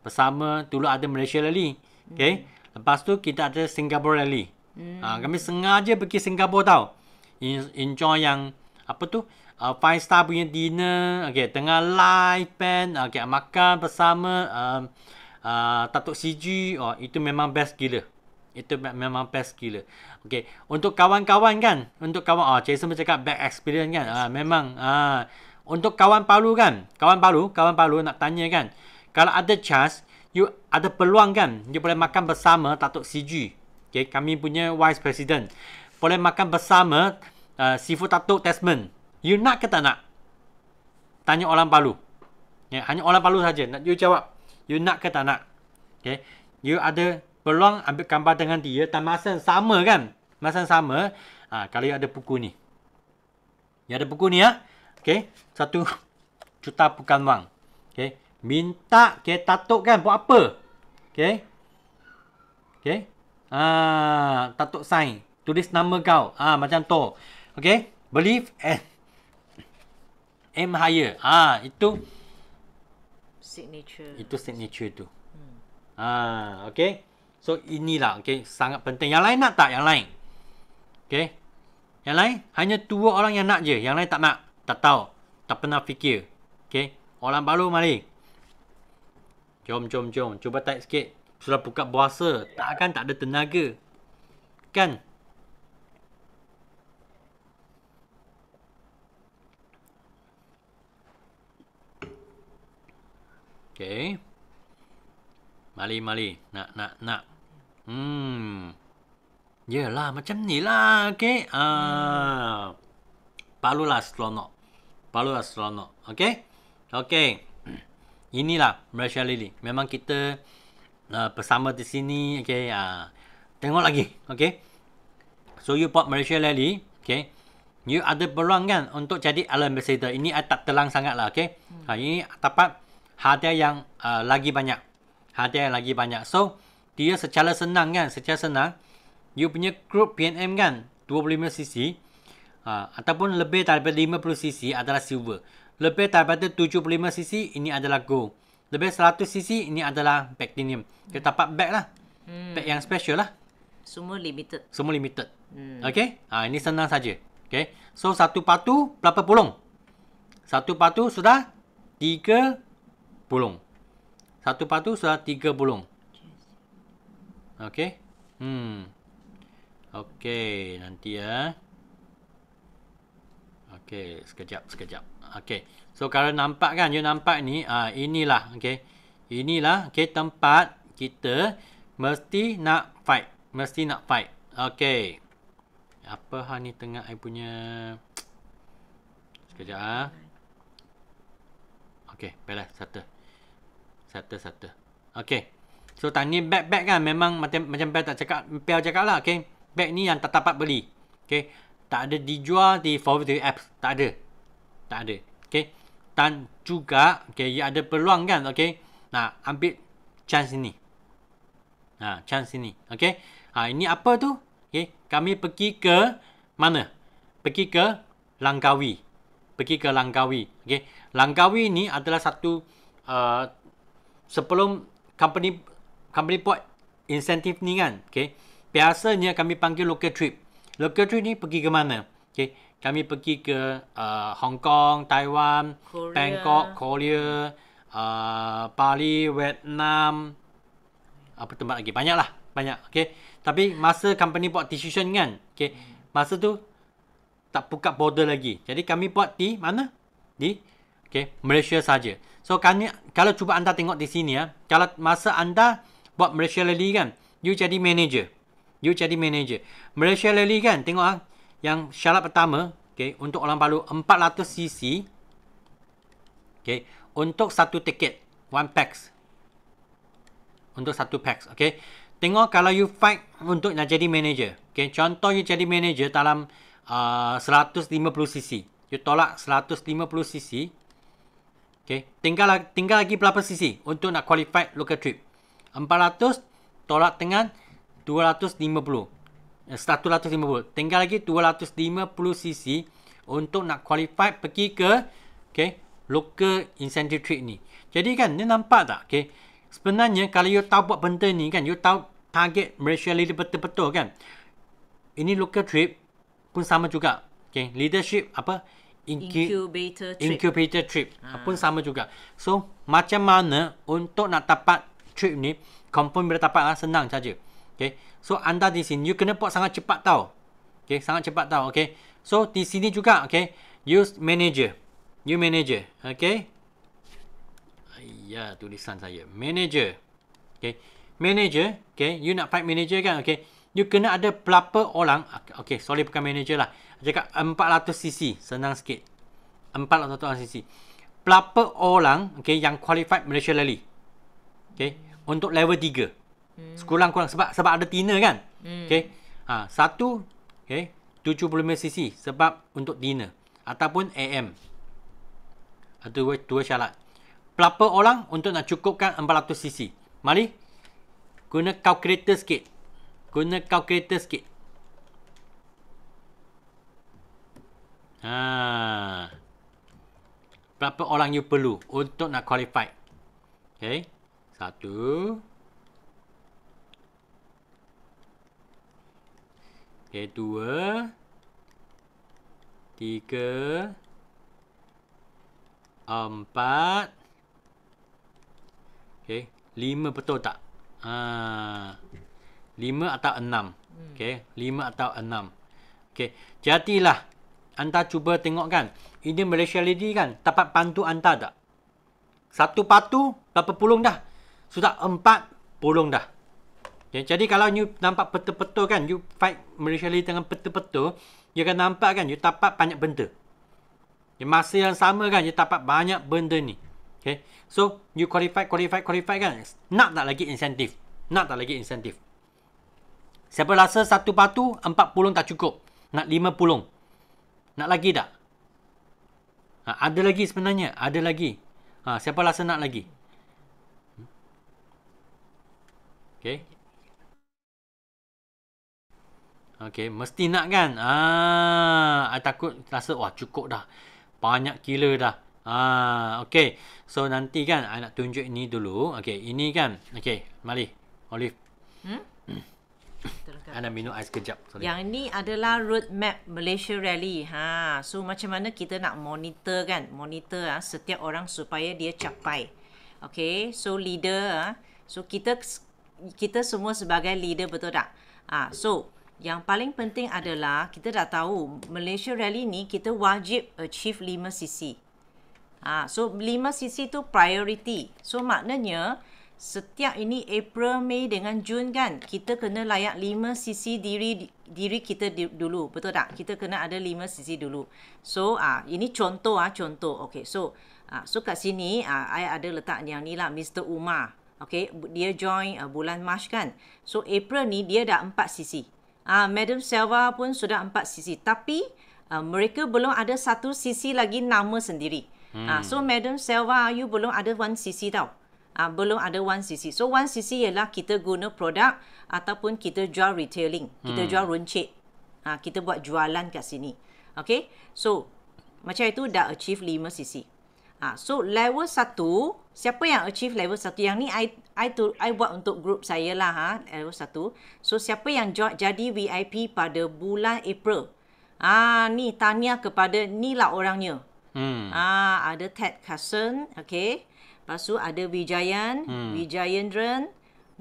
Bersama, dulu ada Malaysia Rally. Okay. Lepas tu, kita ada Singapore Rally. Kami sengaja pergi Singapore tau. Enjoy yang, 5-star punya dinner. Okay, tengah live band. Okay, makan bersama Datuk CG. Itu memang best gila. Itu memang best gila. Okay, untuk kawan-kawan kan. Untuk kawan, Jason bercakap bad experience kan. Memang. Untuk kawan baru kan. Kawan baru nak tanya kan. Kalau ada chance, you ada peluang kan, you boleh makan bersama Datuk CG. Okay, kami punya Vice President. Boleh makan bersama Sifu Datuk Desmond. You nak ke tak nak? Tanya orang baru. Hanya orang baru saja. Nak you jawab. You nak ke tak nak? Okay. You ada peluang ambil gambar dengan dia. Dan masa sama kan? Masa sama. Kalau you ada buku ni. You ada buku ni Okay. 1 juta bukan wang. Okay. Minta Datuk kan buat apa? Okay. Okay. Datuk sign. Tulis nama kau. Macam tu. Okay. Believe and aim higher. Itu signature. Itu signature tu. Okay. So, inilah. Okay. Sangat penting. Yang lain nak tak? Yang lain. Okay. Yang lain, hanya 2 orang yang nak je. Yang lain tak nak. Tak tahu. Tak pernah fikir. Okay. Orang baru mari. Jom. Cuba type sikit. Sudah buka puasa. Takkan tak ada tenaga. Kan? Okay. Mari. Nak. Yelah, macam ni lah. Okay. Barulah seronok. Okay. Inilah Malaysia Rally. Memang kita bersama di sini. Okay. Tengok lagi. Okay. So, you buat Malaysia Rally. Okay. You ada peluang kan untuk jadi ambassador. Ini tak telang sangat lah. Okay. Ini dapat hadiah yang lagi banyak. So, dia secara senang kan. You punya group PNM kan. 25cc. Ataupun lebih daripada 50cc adalah silver. Lebih daripada 75cc, ini adalah gold. Lebih 100cc, ini adalah platinum. Kita dapat bag lah. Bag yang special lah. Semua limited. Semua limited. Okay. Ini senang saja. Okay. So, satu patu berapa pulung? Satu patu sudah 3 pulung. Satu patu sudah 3 pulung. Okay. Okay. Nanti ya. Okay. Sekejap. Okay. So, kalau nampak kan, you nampak ni, inilah. Okay. Inilah, okay, tempat kita mesti nak fight. Okay. Apa hal ni tengah I punya... Sekejap. Okay, baiklah. Settle. Okay. So, tadi bag kan memang macam Piao cakap lah. Okay. Bag ni yang tak dapat beli. Okay. Tak ada dijual di forward apps. Tak ada. Okay. Dan juga, okay, you ada peluang kan. Okay. Nah, ambil chance ini. Okay. Ini apa tu? Okay. Kami pergi ke mana? Pergi ke Langkawi. Okay. Langkawi ni adalah satu sebelum company buat insentif ni kan. Okay. Biasanya kami panggil local trip. Local trip ni pergi ke mana? Okay. Kami pergi ke Hong Kong, Taiwan, Korea. Bangkok, Korea, Bali, Vietnam. Apa tempat lagi? Banyak. Okay. Tapi masa company buat decision kan. Okay. Masa tu tak buka border lagi. Jadi kami buat di mana? Di Malaysia saja. So kalau cuba anda tengok di sini ya, kalau masa anda buat Malaysia Rally kan, you jadi manager. Malaysia Rally kan, tengok yang syarat pertama, okay, untuk orang baru 400cc. Okay, untuk satu tiket, one packs. Untuk satu packs, okay. Tengok kalau you fight untuk nak jadi manager. Okay, contoh you jadi manager dalam 150cc. You tolak 150cc. Okay, tinggal lagi berapa cc untuk nak qualify local trip? 400 tolak dengan 250. 150. Tinggal lagi 250cc untuk nak qualify pergi ke local incentive trip ni. Jadi kan, ni nampak tak? Okay. Sebenarnya kalau you tahu buat benda ni kan, you tahu target Malaysia Rally betul-betul kan. Ini local trip pun sama juga. Okay. Leadership apa? Incubator trip. Pun sama juga. So, macam mana untuk nak dapat trip ni, confirm bila dapat lah, senang saja. Okay. So, anda di sini, you kena buat sangat cepat tau. Okay, sangat cepat tau. Okay. So, di sini juga, okay, use manager. You manager. Okay. Ya, tulisan saya. Manager. Okay. Manager. Okay. You nak fight manager kan? Okay. You kena ada berapa orang. Okay, sorry bukan manager lah. Cakap 400cc. Senang sikit. 400cc. Berapa orang, okay, yang qualified Malaysia Rally? Okay. Untuk level 3. Sekurang-kurang. Sebab ada dinner kan? Okay. Satu, okay, 75cc. Sebab untuk dinner. Ataupun AM. Itu dua syarat. Berapa orang untuk nak cukupkan 400cc? Mari. Guna calculator sikit. Berapa orang you perlu untuk nak qualify? Okay. 1. Okay, 2. 3. 4. Okay. 5 betul tak? 5 atau 6. Okay. 5 atau 6. Okay. Jadilah. Anda cuba tengok kan. Ini Malaysia Rally kan. Dapat bantu anda tak? Satu patu. Berapa pulung dah? Sudah 4 pulung dah. Okay. Jadi kalau you nampak betul-betul kan. You fight Malaysia Rally dengan betul-betul. You akan nampak kan. You dapat banyak benda. Masa yang sama kan. You dapat banyak benda ni. Okay. So, you qualify kan. Nak tak lagi insentif? Siapa rasa satu batu 4 pulung tak cukup? Nak 5 pulung? Nak lagi tak? Ada lagi sebenarnya. Ada lagi. Siapa rasa nak lagi? Okay. Okay. Mesti nak kan? I takut rasa, wah cukup dah. Banyak gila dah. Okey. So nanti kan I nak tunjuk ini dulu. Okey, ini kan. Okey, mari. Olive. I nak minum ais kejap. Sorry. Yang ni adalah roadmap Malaysia Rally. So macam mana kita nak monitor kan? Monitor setiap orang supaya dia capai. Okay, so leader. So kita semua sebagai leader, betul tak? So yang paling penting adalah kita dah tahu Malaysia Rally ni kita wajib achieve 5cc. So 5cc tu priority. So maknanya setiap ini April, Mei dengan Jun kan, kita kena layak 5cc diri kita dulu, betul tak? Kita kena ada 5cc dulu. So ini contoh contoh. Okay, so kat sini I ada letak yang ni lah, Mr. Umar. Okay, dia join bulan Mac kan. So April ni dia dah 4cc. Madam Selva pun sudah 4cc. Tapi mereka belum ada 1cc lagi nama sendiri. So Madam Selva, you belum ada 1cc tau. Belum ada 1cc. So 1cc ialah kita guna produk ataupun kita jual retailing. Kita jual runcit. Kita buat jualan kat sini. Okay. So macam itu dah achieve 5cc. So level 1, siapa yang achieve level 1? Yang ni I buat untuk group saya lah. Level 1. So siapa yang jadi VIP pada bulan April? Ni tanya kepada ni lah orangnya. Ada Ted Carson. Okay. Lepas tu ada Wijayan, Wijayendran,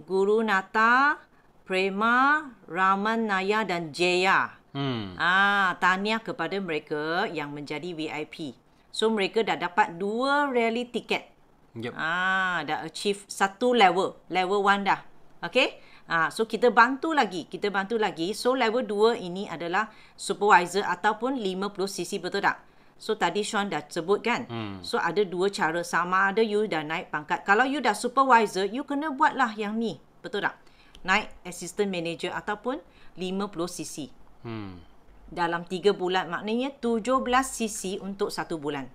Guru Nata, Prema, Raman Naya dan Jaya. Tahniah kepada mereka yang menjadi VIP. So mereka dah dapat 2 rally tiket. Yep. Dah achieve 1 level. Level 1 dah. Okay. So kita bantu lagi. So level 2 ini adalah supervisor ataupun 50cc, betul tak? So tadi Sean dah sebut kan. So ada 2 cara. Sama ada you dah naik pangkat. Kalau you dah supervisor, you kena buatlah yang ni. Betul tak? Naik assistant manager ataupun 50cc. Dalam 3 bulan. Maknanya 17cc untuk 1 bulan.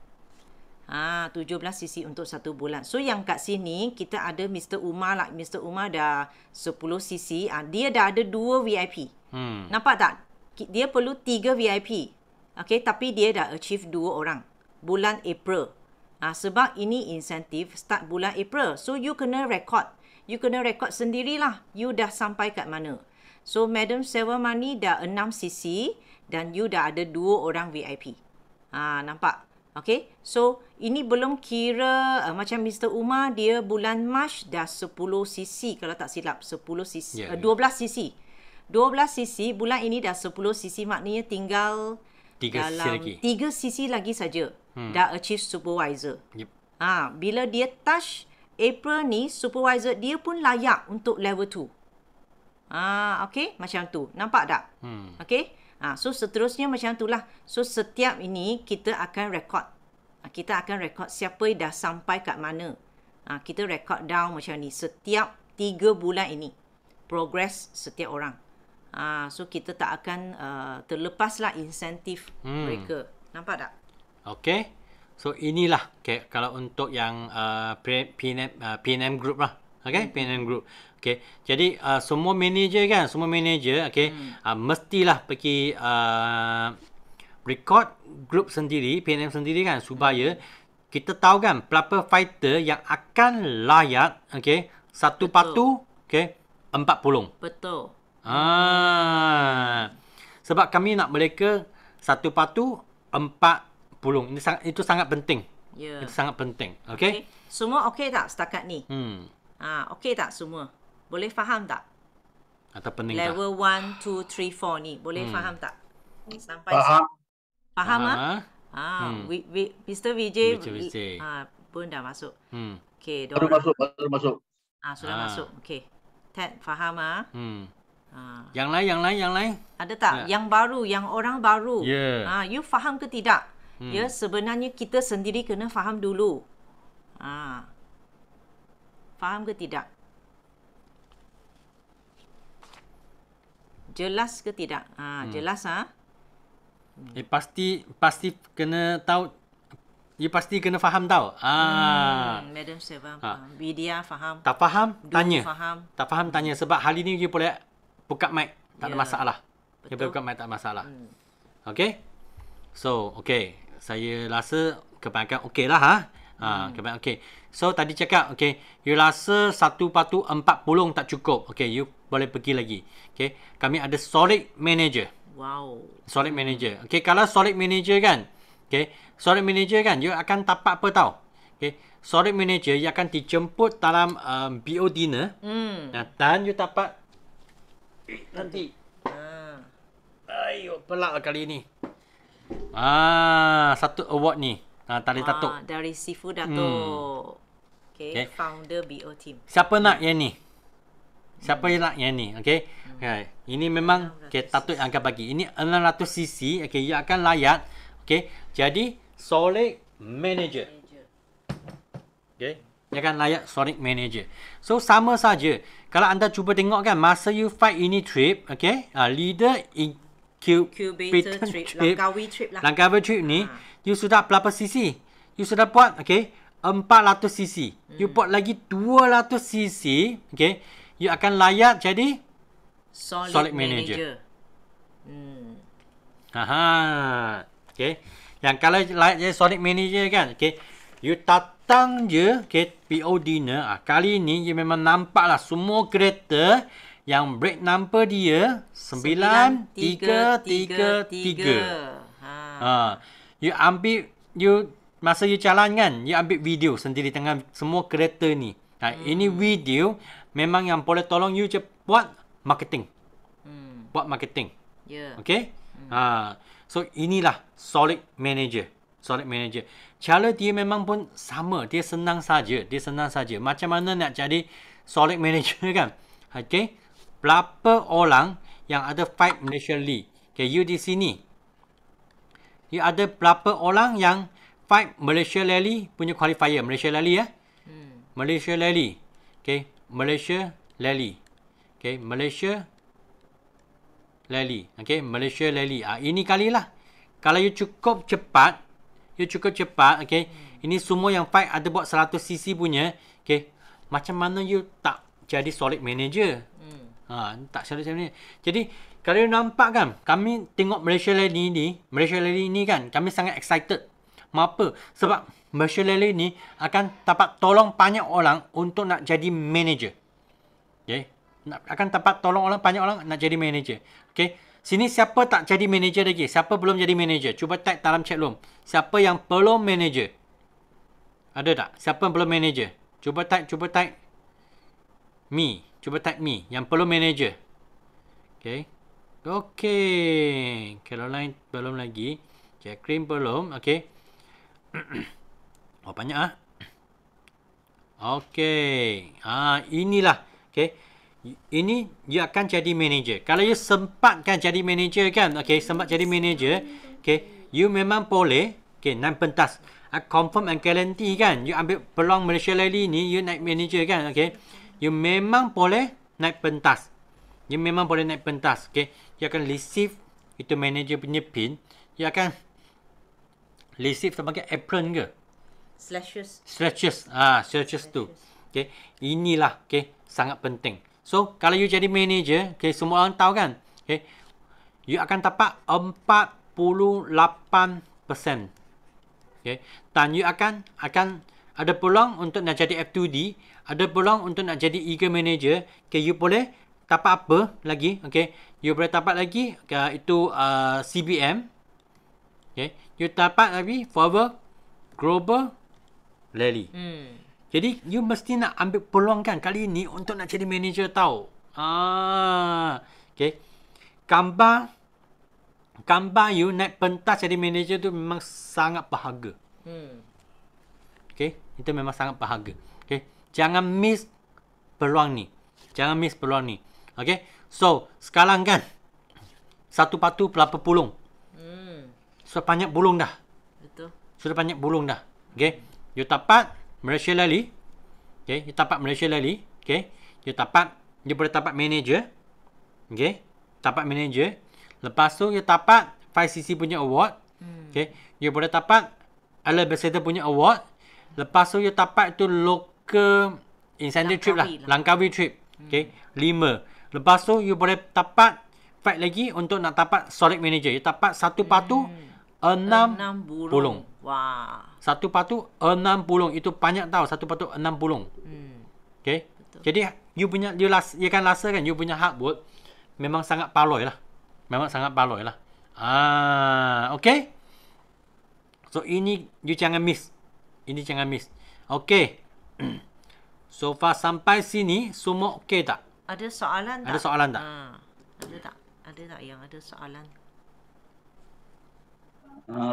17cc untuk 1 bulan. So yang kat sini kita ada Mr. Umar lah. Mr. Umar dah 10cc. Dia dah ada 2 VIP. Nampak tak? Dia perlu 3 VIP. Okay, tapi dia dah achieve 2 orang. Bulan April. Sebab ini insentif start bulan April. So, you kena record. You kena record sendirilah. You dah sampai kat mana. So, Madam Selva Mani dah 6cc dan you dah ada 2 orang VIP. Nampak? Okay, so ini belum kira macam Mr. Umar, dia bulan Mac dah 10cc kalau tak silap. 10cc. 12cc. 12cc, bulan ini dah 10cc, maknanya tinggal 3 sisi lagi saja dah achieve supervisor. Yep. Bila dia touch April ni, supervisor dia pun layak untuk level 2. Okay, macam tu. Nampak tak? Okay. So seterusnya macam itulah. So setiap ini kita akan record. Kita akan record siapa dah sampai kat mana. Kita record down macam ni. Setiap 3 bulan ini. Progress setiap orang. So kita tak akan terlepaslah insentif mereka. Nampak tak? Okay. So inilah kalau untuk yang PNM Group lah. Okay, PNM Group. Okay. Jadi semua manager kan, okay, mestilah pergi record group sendiri, PNM sendiri kan, supaya kita tahu kan pelapor fighter yang akan layak, okay, 1 patu, okay, 4 pulung. Betul. Sebab kami nak mereka 1 patu 4 pulung. Itu sangat penting. Yeah. Itu sangat penting. Okay? Semua okey tak setakat ni? Okey tak semua? Boleh faham tak? Atau pening level tak? 1, 2, 3, 4 ni. Boleh faham tak? Sampai faham. Faham Mr. Vijay pun dah masuk. Okay, baru masuk. Sudah masuk. Okay. Ted faham Yang lain. Ada tak? Yang baru, yang orang baru. You faham ke tidak? Ya, sebenarnya kita sendiri kena faham dulu. Faham ke tidak? Jelas ke tidak? Jelas Pasti kena tahu. You pasti kena faham tau. Madam Selva faham. Vidya faham. Tak faham? Tanya. Faham. Tak faham? Tanya. Sebab hari ni you boleh buka mic. Tak ada masalah. You boleh buka mic, tak ada masalah. Okay? So, okay. saya rasa kebanyakan okey lah ha. Kebanyakan okey. So tadi cakap okey, you rasa 1/40 tak cukup. Okey, you boleh pergi lagi. Okey, kami ada solid manager. Wow. Solid manager. Okey, kalau solid manager kan, okey, solid manager kan, you akan dapat apa tau? Okey, solid manager you akan dijemput dalam BO dinner. Dan you dapat nanti. Ayo, pelak kali ni. Satu award ni. Tali Datuk. Dari Sifu Datuk. Okay. Founder BO team. Siapa nak yang ni? Siapa yang nak yang ni? Okay. Ini memang Datuk yang akan bagi. Ini 600cc. Okay. Ia akan layak. Okay. Jadi, solid manager. Okay. Ia akan layak solid manager. So, sama saja. Kalau anda cuba tengok kan, masa you fight ini trip. Okay. Leader Incubator trip. Langkawi trip ni. You sudah berapa cc? You sudah buat. Okay. 400cc. You buat lagi 200cc. Okay. You akan layak jadi solid manager. Okay. Yang kalau layak jadi solid manager kan. Okay. You datang je ke PO dinner. Kali ni you memang nampak lah semua kereta yang brake number dia 9333. You ambil, masa you jalan kan, you ambil video sendiri dengan semua kereta ni. Ini video memang yang boleh tolong you je buat marketing. Buat marketing. Okay? So inilah solid manager. Solid manager. Cara dia memang pun sama. Dia senang saja. Macam mana nak jadi solid manager kan? Okay? Berapa orang yang ada fight Malaysia Rally? Okay, you di sini. You ada berapa orang yang fight Malaysia Rally punya qualifier? Malaysia Rally ya? Malaysia Rally. Okay, Malaysia Rally. Okay, Malaysia Rally. Okay, Malaysia Rally. Ini kalilah. Kalau you cukup cepat, okay, ini semua yang fight ada buat 100cc punya, okay, macam mana you tak jadi solid manager? Tak solid manager. Jadi, kalau you nampak kan, kami tengok Malaysia Rally ni kan, kami sangat excited. Mengapa? Sebab Malaysia Rally ni akan dapat tolong banyak orang untuk nak jadi manager. Okay? Akan dapat tolong banyak orang nak jadi manager. Okay? Sini siapa tak jadi manager lagi? Siapa belum jadi manager? Cuba type dalam chat room. Siapa yang belum manager? Ada tak? Siapa yang belum manager? Cuba type. Me. Cuba type me. Yang belum manager. Okay. Okay. Caroline belum lagi. Jacqueline belum. Okay. Banyak Okay. Inilah. Okay. Ini you akan jadi manager. Kalau you sempatkan jadi manager kan. Okay. Sempat jadi manager. Okay. You memang boleh. Okay. Naik pentas. Confirm and guarantee kan. You ambil peluang Malaysia Rally ni. You naik manager kan. Okay. You memang boleh naik pentas. Okay. You akan receive itu manager punya pin. You akan receive sebagai apron ke? Slashes tu. Okay. Inilah okay, sangat penting. So, kalau you jadi manager, okay, semua orang tahu kan? Okay. You akan dapat 48%. Okay. Dan you akan ada peluang untuk nak jadi F2D, ada peluang untuk nak jadi Eagle Manager. Okay, you boleh dapat apa lagi? Okay. You boleh dapat lagi itu CBM. Okay. You dapat lagi Forever Global Rally. Jadi, you mesti nak ambil peluang kan kali ni untuk nak jadi manager tau. Okay. Gambar you naik pentas jadi manager tu memang sangat berharga. Okay. Itu memang sangat berharga. Okay. Jangan miss peluang ni. Okay. So, sekarang kan 1/40 berapa pulung? Sudah banyak pulung dah. Betul. Okay. You dapat Malaysia Rally. Okay. You dapat Malaysia Rally. Okay. You boleh dapat manager. Okay. Dapat manager. Lepas tu you dapat 5cc punya award. Okay. You boleh dapat Ambassador punya award. Lepas tu you dapat itu local incentive trip lah. Langkawi trip. Okay. 5. Lepas tu you boleh dapat fight lagi untuk nak dapat solid manager. You dapat 1/40 6 pulung. Wah. Satu patuk 6 pulung. Itu banyak tau. Satu patuk 6 pulung. Okay. Betul. Jadi, you kan rasa kan, you punya hardwood memang sangat paloi lah. Memang sangat paloi lah. Okay. So, ini you jangan miss. Ini jangan miss. Okay. So far sampai sini, semua okay tak? Ada soalan tak? Ada soalan tak? Ada tak? Ada tak yang ada soalan?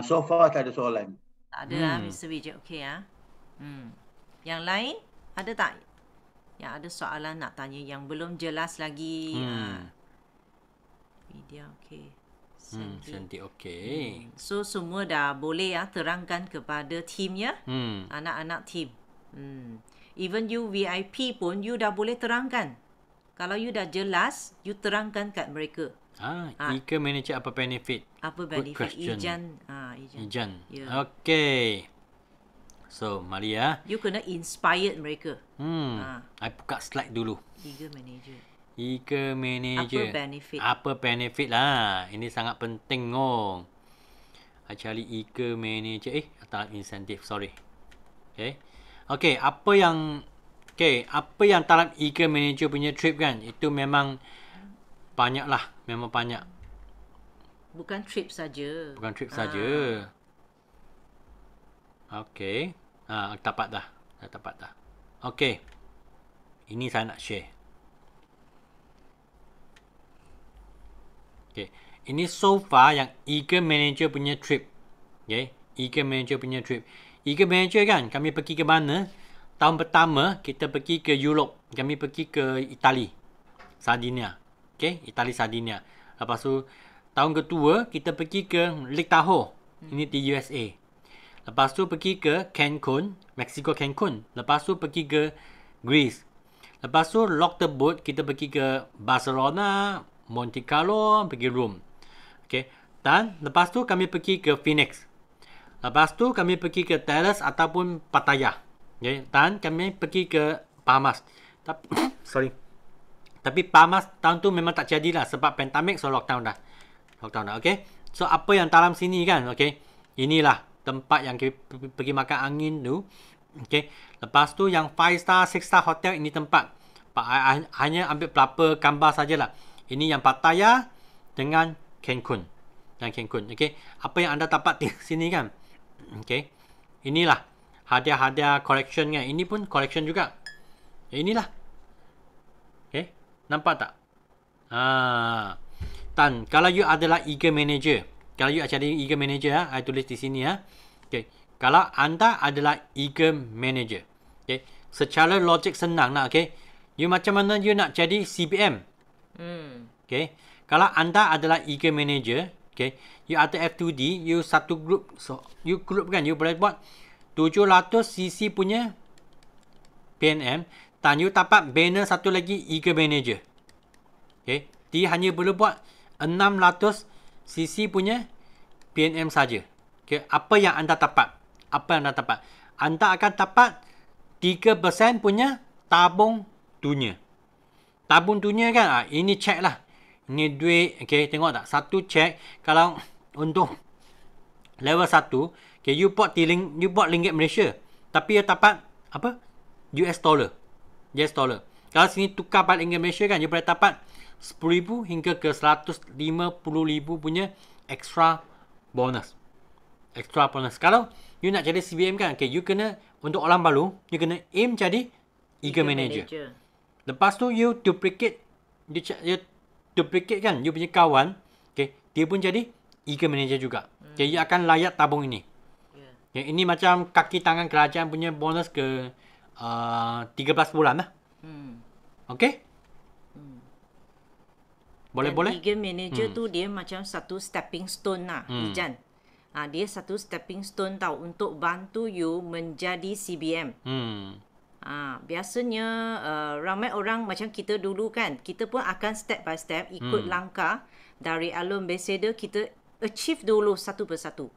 So far tak ada soalan. Tak ada Mr. Widget. Okey Yang lain ada tak? Yang ada soalan nak tanya yang belum jelas lagi. Media okey. Santi okey. So semua dah boleh terangkan kepada team ya. Anak-anak team. Even you VIP pun you dah boleh terangkan. Kalau you dah jelas, you terangkan kat mereka. Ika manager apa benefit? Apa Good benefit? question. Ijan. Yeah. Okay. So, mari ya. You kena inspired mereka. I buka slide dulu. Ika manager. Ika manager. Apa benefit? Apa benefit lah. Ini sangat penting ngong. I cari Ika manager. Atau insentif. Sorry. Okay, apa yang dalam Ika manager punya trip kan? Itu memang banyak lah. Memang banyak. Bukan trip saja. Bukan trip saja. Okay. Dapat dah. Okay. Ini saya nak share. Okay. Ini so far yang Ika manager punya trip. Okay. Ika manager punya trip. Ika manager kan, kami pergi ke mana? Tahun pertama, kita pergi ke Europe. Kami pergi ke Itali. Sardinia. Okay. Itali, Sardinia. Lepas tu, tahun kedua, kita pergi ke Lake Tahoe. Ini di USA. Lepas tu pergi ke Cancun, Mexico Cancun. Lepas tu pergi ke Greece. Lepas tu lock the boat, kita pergi ke Barcelona, Monte Carlo, pergi Rome. Okay. Dan lepas tu kami pergi ke Phoenix. Lepas tu kami pergi ke Dallas ataupun Pattaya. Okay. Dan kami pergi ke Bahamas. Tapi Bahamas tahun tu memang tak jadilah sebab pandemik, so lockdown dah. Okay. So apa yang dalam sini kan, okay. Inilah tempat yang kita pergi makan angin tu. Okay. Lepas tu yang 5 star, 6 star hotel, ini tempat. Hanya ambil beberapa gambar sajalah. Ini yang Pattaya dengan Cancun. Okay. Apa yang anda dapat di sini kan. Okay. Inilah hadiah-hadiah collection kan. Ini pun collection juga. Inilah. Okay. Nampak tak? Dan kalau you adalah Eager Manager. Kalau you cari Eager Manager, I tulis di sini ya. Okay. Kalau anda adalah Eager Manager. Okay. Secara logik senang nak. Okay. You macam mana you nak jadi CBM? Okay. Kalau anda adalah Eager Manager. Okay. You ada F2D. You satu group. So, you group kan. You boleh buat 700cc punya PNM. Dan you dapat banner satu lagi Eager Manager. Okay. Dia hanya boleh buat 600cc punya PNM saja. Okay. Apa yang anda dapat? Anda akan dapat 3% punya tabung dunia. Tabung dunia kan? Ini cek lah. Ini duit. Okay. Tengok tak? Satu cek. Kalau untuk level 1. Okay. You buat ringgit Malaysia. Tapi you dapat apa? US dollar. Kalau sini tukar balik ringgit Malaysia kan. You boleh dapat 10,000 hingga ke 150,000 punya extra bonus. Kalau you nak jadi CBM kan, okay, you kena, untuk orang baru, you kena aim jadi Eager Manager. Lepas tu you duplicate kan, you punya kawan, okay, dia pun jadi Eager Manager juga. Okay, you akan layak tabung ini. Okay, ini macam kaki tangan kerajaan punya bonus ke 13 bulan lah. Okay? Boleh? Eager Manager tu dia macam satu stepping stone lah, Ijan. Dia satu stepping stone tau untuk bantu you menjadi CBM. Biasanya ramai orang macam kita dulu kan, kita pun akan step by step ikut langkah dari alur ambassador, kita achieve dulu satu persatu.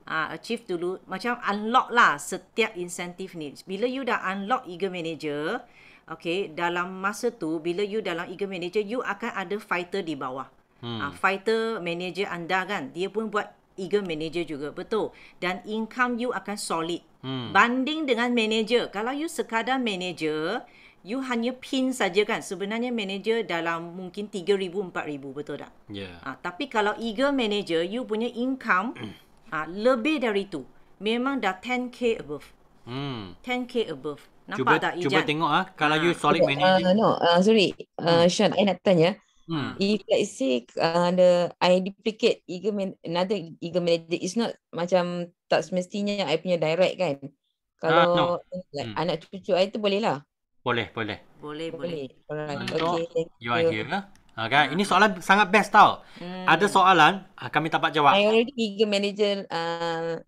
Achieve dulu, macam unlock lah setiap insentif ni. Bila you dah unlock Eager Manager, okay, dalam masa tu, bila you dalam Eager Manager, you akan ada fighter di bawah. Fighter manager anda kan, dia pun buat eager manager juga, betul. Dan income you akan solid. Banding dengan manager. Kalau you sekadar manager, you hanya pin saja kan. Sebenarnya manager dalam mungkin 3,000, 4,000, betul tak? Yeah. Tapi kalau eager manager, you punya income lebih dari itu. Memang dah 10k above. 10k above. Nampak tak, Ijan? Cuba tengok kalau you solid manager. Sorry, Sean, I nak tanya. If let's say I duplicate another eager manager, it's not macam tak semestinya I punya direct kan. Kalau anak cucu I tu boleh lah. Boleh. Boleh. Alright. Untuk Okay, thank you you. here. Okay. Ini soalan sangat best tau. Ada soalan kami tak dapat jawab. I already eager manager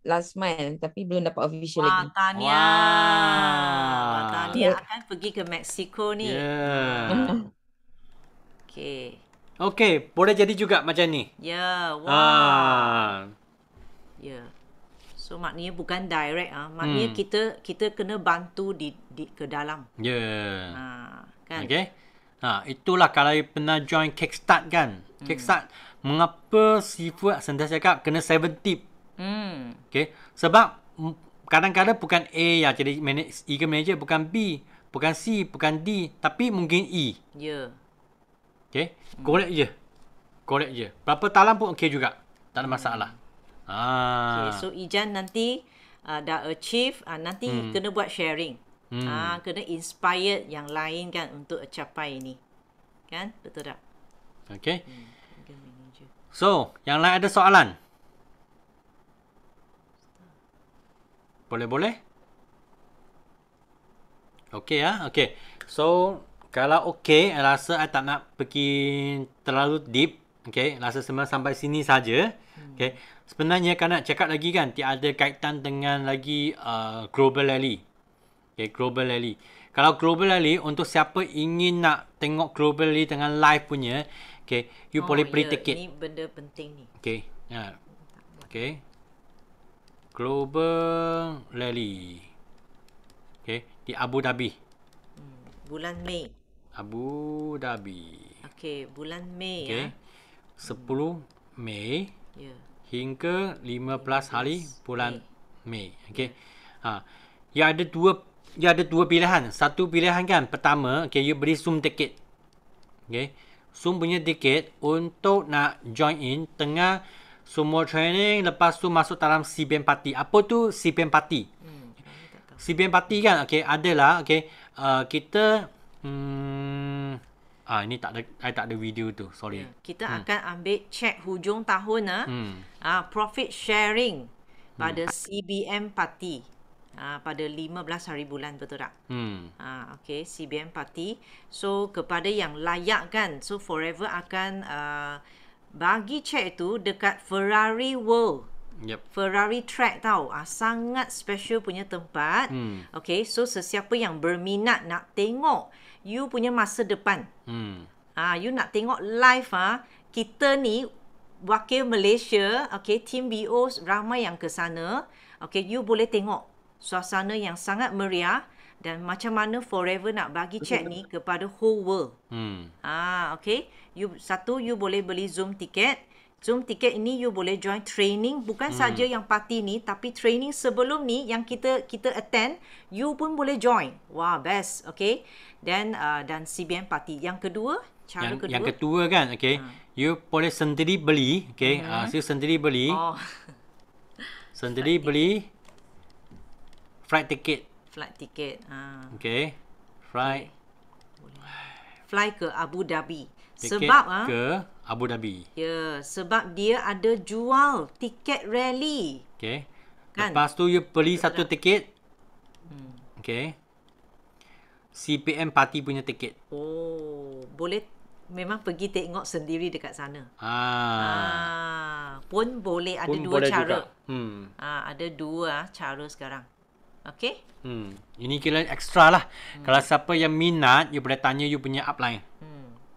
last month tapi belum dapat official Wah, lagi. Tania. Wah. Tania akan pergi ke Mexico ni. Yeah. Okay, boleh jadi juga macam ni. Ya, wah. Ya. So maknanya bukan direct maknanya kita kena bantu di ke dalam. Ya. Kan. Okay. Itulah kalau you pernah join Kickstart kan. Kickstart, mengapa Seafood sentiasa cakap kena 7 tip. Okay. Sebab kadang-kadang bukan A yang jadi eager manager, bukan B, bukan C, bukan D, tapi mungkin E. Ya. Okay. Correct je. Berapa talam pun okey juga. Tak ada masalah. Okay, so Ijan nanti dah achieve, nanti kena buat sharing. Kena inspire yang lain kan untuk capai ini. Kan? Betul tak? Okay. So, yang lain ada soalan? Boleh? Okay Okay. So, kalau okay, rasa I tak nak pergi terlalu deep. Okay, rasa sampai sini saja. Okay. Sebenarnya kan nak cakap lagi kan, tiada kaitan dengan lagi Global Rally. Okay, Global Rally. Kalau Global Rally, untuk siapa ingin nak tengok Global Rally dengan live punya, okay, you boleh beli tiket. Ini benda penting ni. Okay. Okay. Global Rally. Okay, di Abu Dhabi. Bulan Mei. Abu Dhabi. Okay, bulan Mei. Okay. 10 Mei. Ya. Hingga 15 hari bulan Mei. Okay. Ya ada dua pilihan. Satu pilihan kan, pertama, okay, you beli Zoom tiket. Okay. Zoom punya tiket untuk nak join in tengah semua training, lepas tu masuk dalam CBM Party. Apa tu CBM Party? CBM Party kan, okay, adalah, okay, kita ini tak ada video tu, sorry. Kita akan ambil check hujung tahun profit sharing pada CBM Party. Pada 15 hari bulan, betul tak? Okay, CBM Party. So kepada yang layak kan, so Forever akan bagi check itu dekat Ferrari World. Yep. Ferrari Track tau. Sangat special punya tempat. Okay, so sesiapa yang berminat nak tengok you punya masa depan. You nak tengok live kita ni wakil Malaysia, okay, team BO ramai yang ke sana. Okay, you boleh tengok suasana yang sangat meriah dan macam mana Forever nak bagi check ni kepada whole world. Okay, you boleh beli Zoom tiket. Zoom tiket ini you boleh join training, bukan saja yang party ni, tapi training sebelum ni yang kita attend, you pun boleh join. Wah, best. Okay. Dan CBM party. Yang kedua, yang kedua kan, okay, you boleh sendiri beli, okay, so sendiri beli. Sendiri beli flight ticket. Okay. Fly ke Abu Dhabi. Tiket sebab ke Abu Dhabi. Ya, sebab dia ada jual tiket rally. Okay. Kan? Lepas tu you beli satu tiket. Okay. CPM party punya tiket. Oh, boleh memang pergi tengok sendiri dekat sana. Pun boleh, ada pun dua boleh cara. Juga. Ada dua cara sekarang. Okay? Ini kira extra lah. Kalau siapa yang minat, you boleh tanya you punya upline.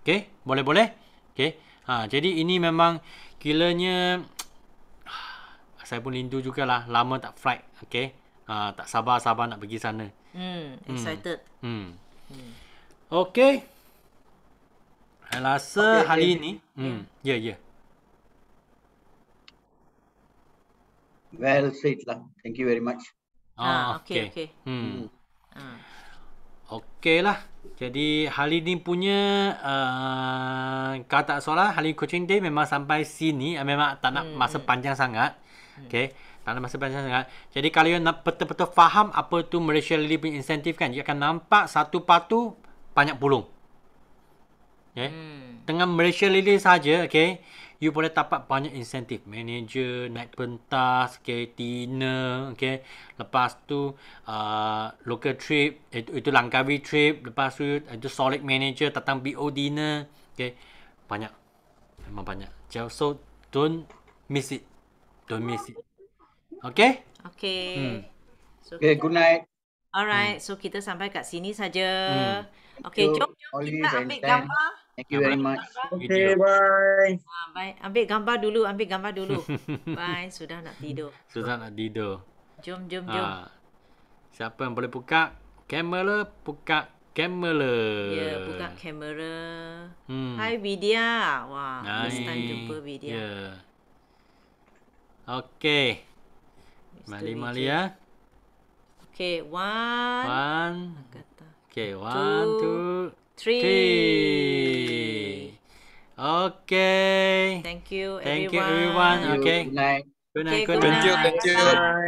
Okay? Boleh? Okay? Jadi ini memang kiranya saya pun rindu jugalah. Lama tak flight. Okay? Tak sabar-sabar nak pergi sana. Excited. Okay. Saya rasa hari ini. Ya. Well said lah. Thank you very much. Okay. Okey lah. Jadi hari ni punya kalau tak salah hari coaching day memang sampai sini. Memang tak nak masa panjang sangat. Okay. Tak nak masa panjang sangat. Jadi kalau you nak betul-betul faham apa tu Malaysia Lily punya insentif kan, you akan nampak satu patu banyak pulung. Okay. Dengan Malaysia Lily saja, okay, you boleh dapat banyak insentif. Manager, naik pentas, okay, dinner, okay. Lepas tu local trip, itu Langkawi trip. Lepas tu itu solid manager datang BO dinner, okay. Banyak. Memang banyak. So don't miss it. Don't miss it. Okay? Okay. So, Okay, good night. Alright, so kita sampai kat sini saja. Okay, jom kita ambil gambar. Thank you very much. Okay, bye. Baik, ambil gambar dulu. Bye, sudah nak tidur. Jom. Siapa yang boleh buka kamera, buka kamera. Ya, buka kamera. Hai Vidya. Wah, first time jumpa Vidya. Ya. Okay. Mali ya. Okay, one. Okay, 1, 2, 3. 3. Okay. Thank you Thank everyone. you everyone. Okay. Good night. Good night. Okay, good night. Thank you.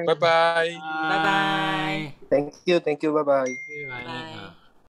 Bye-bye. Bye-bye. Thank you. Bye-bye. Bye. Bye.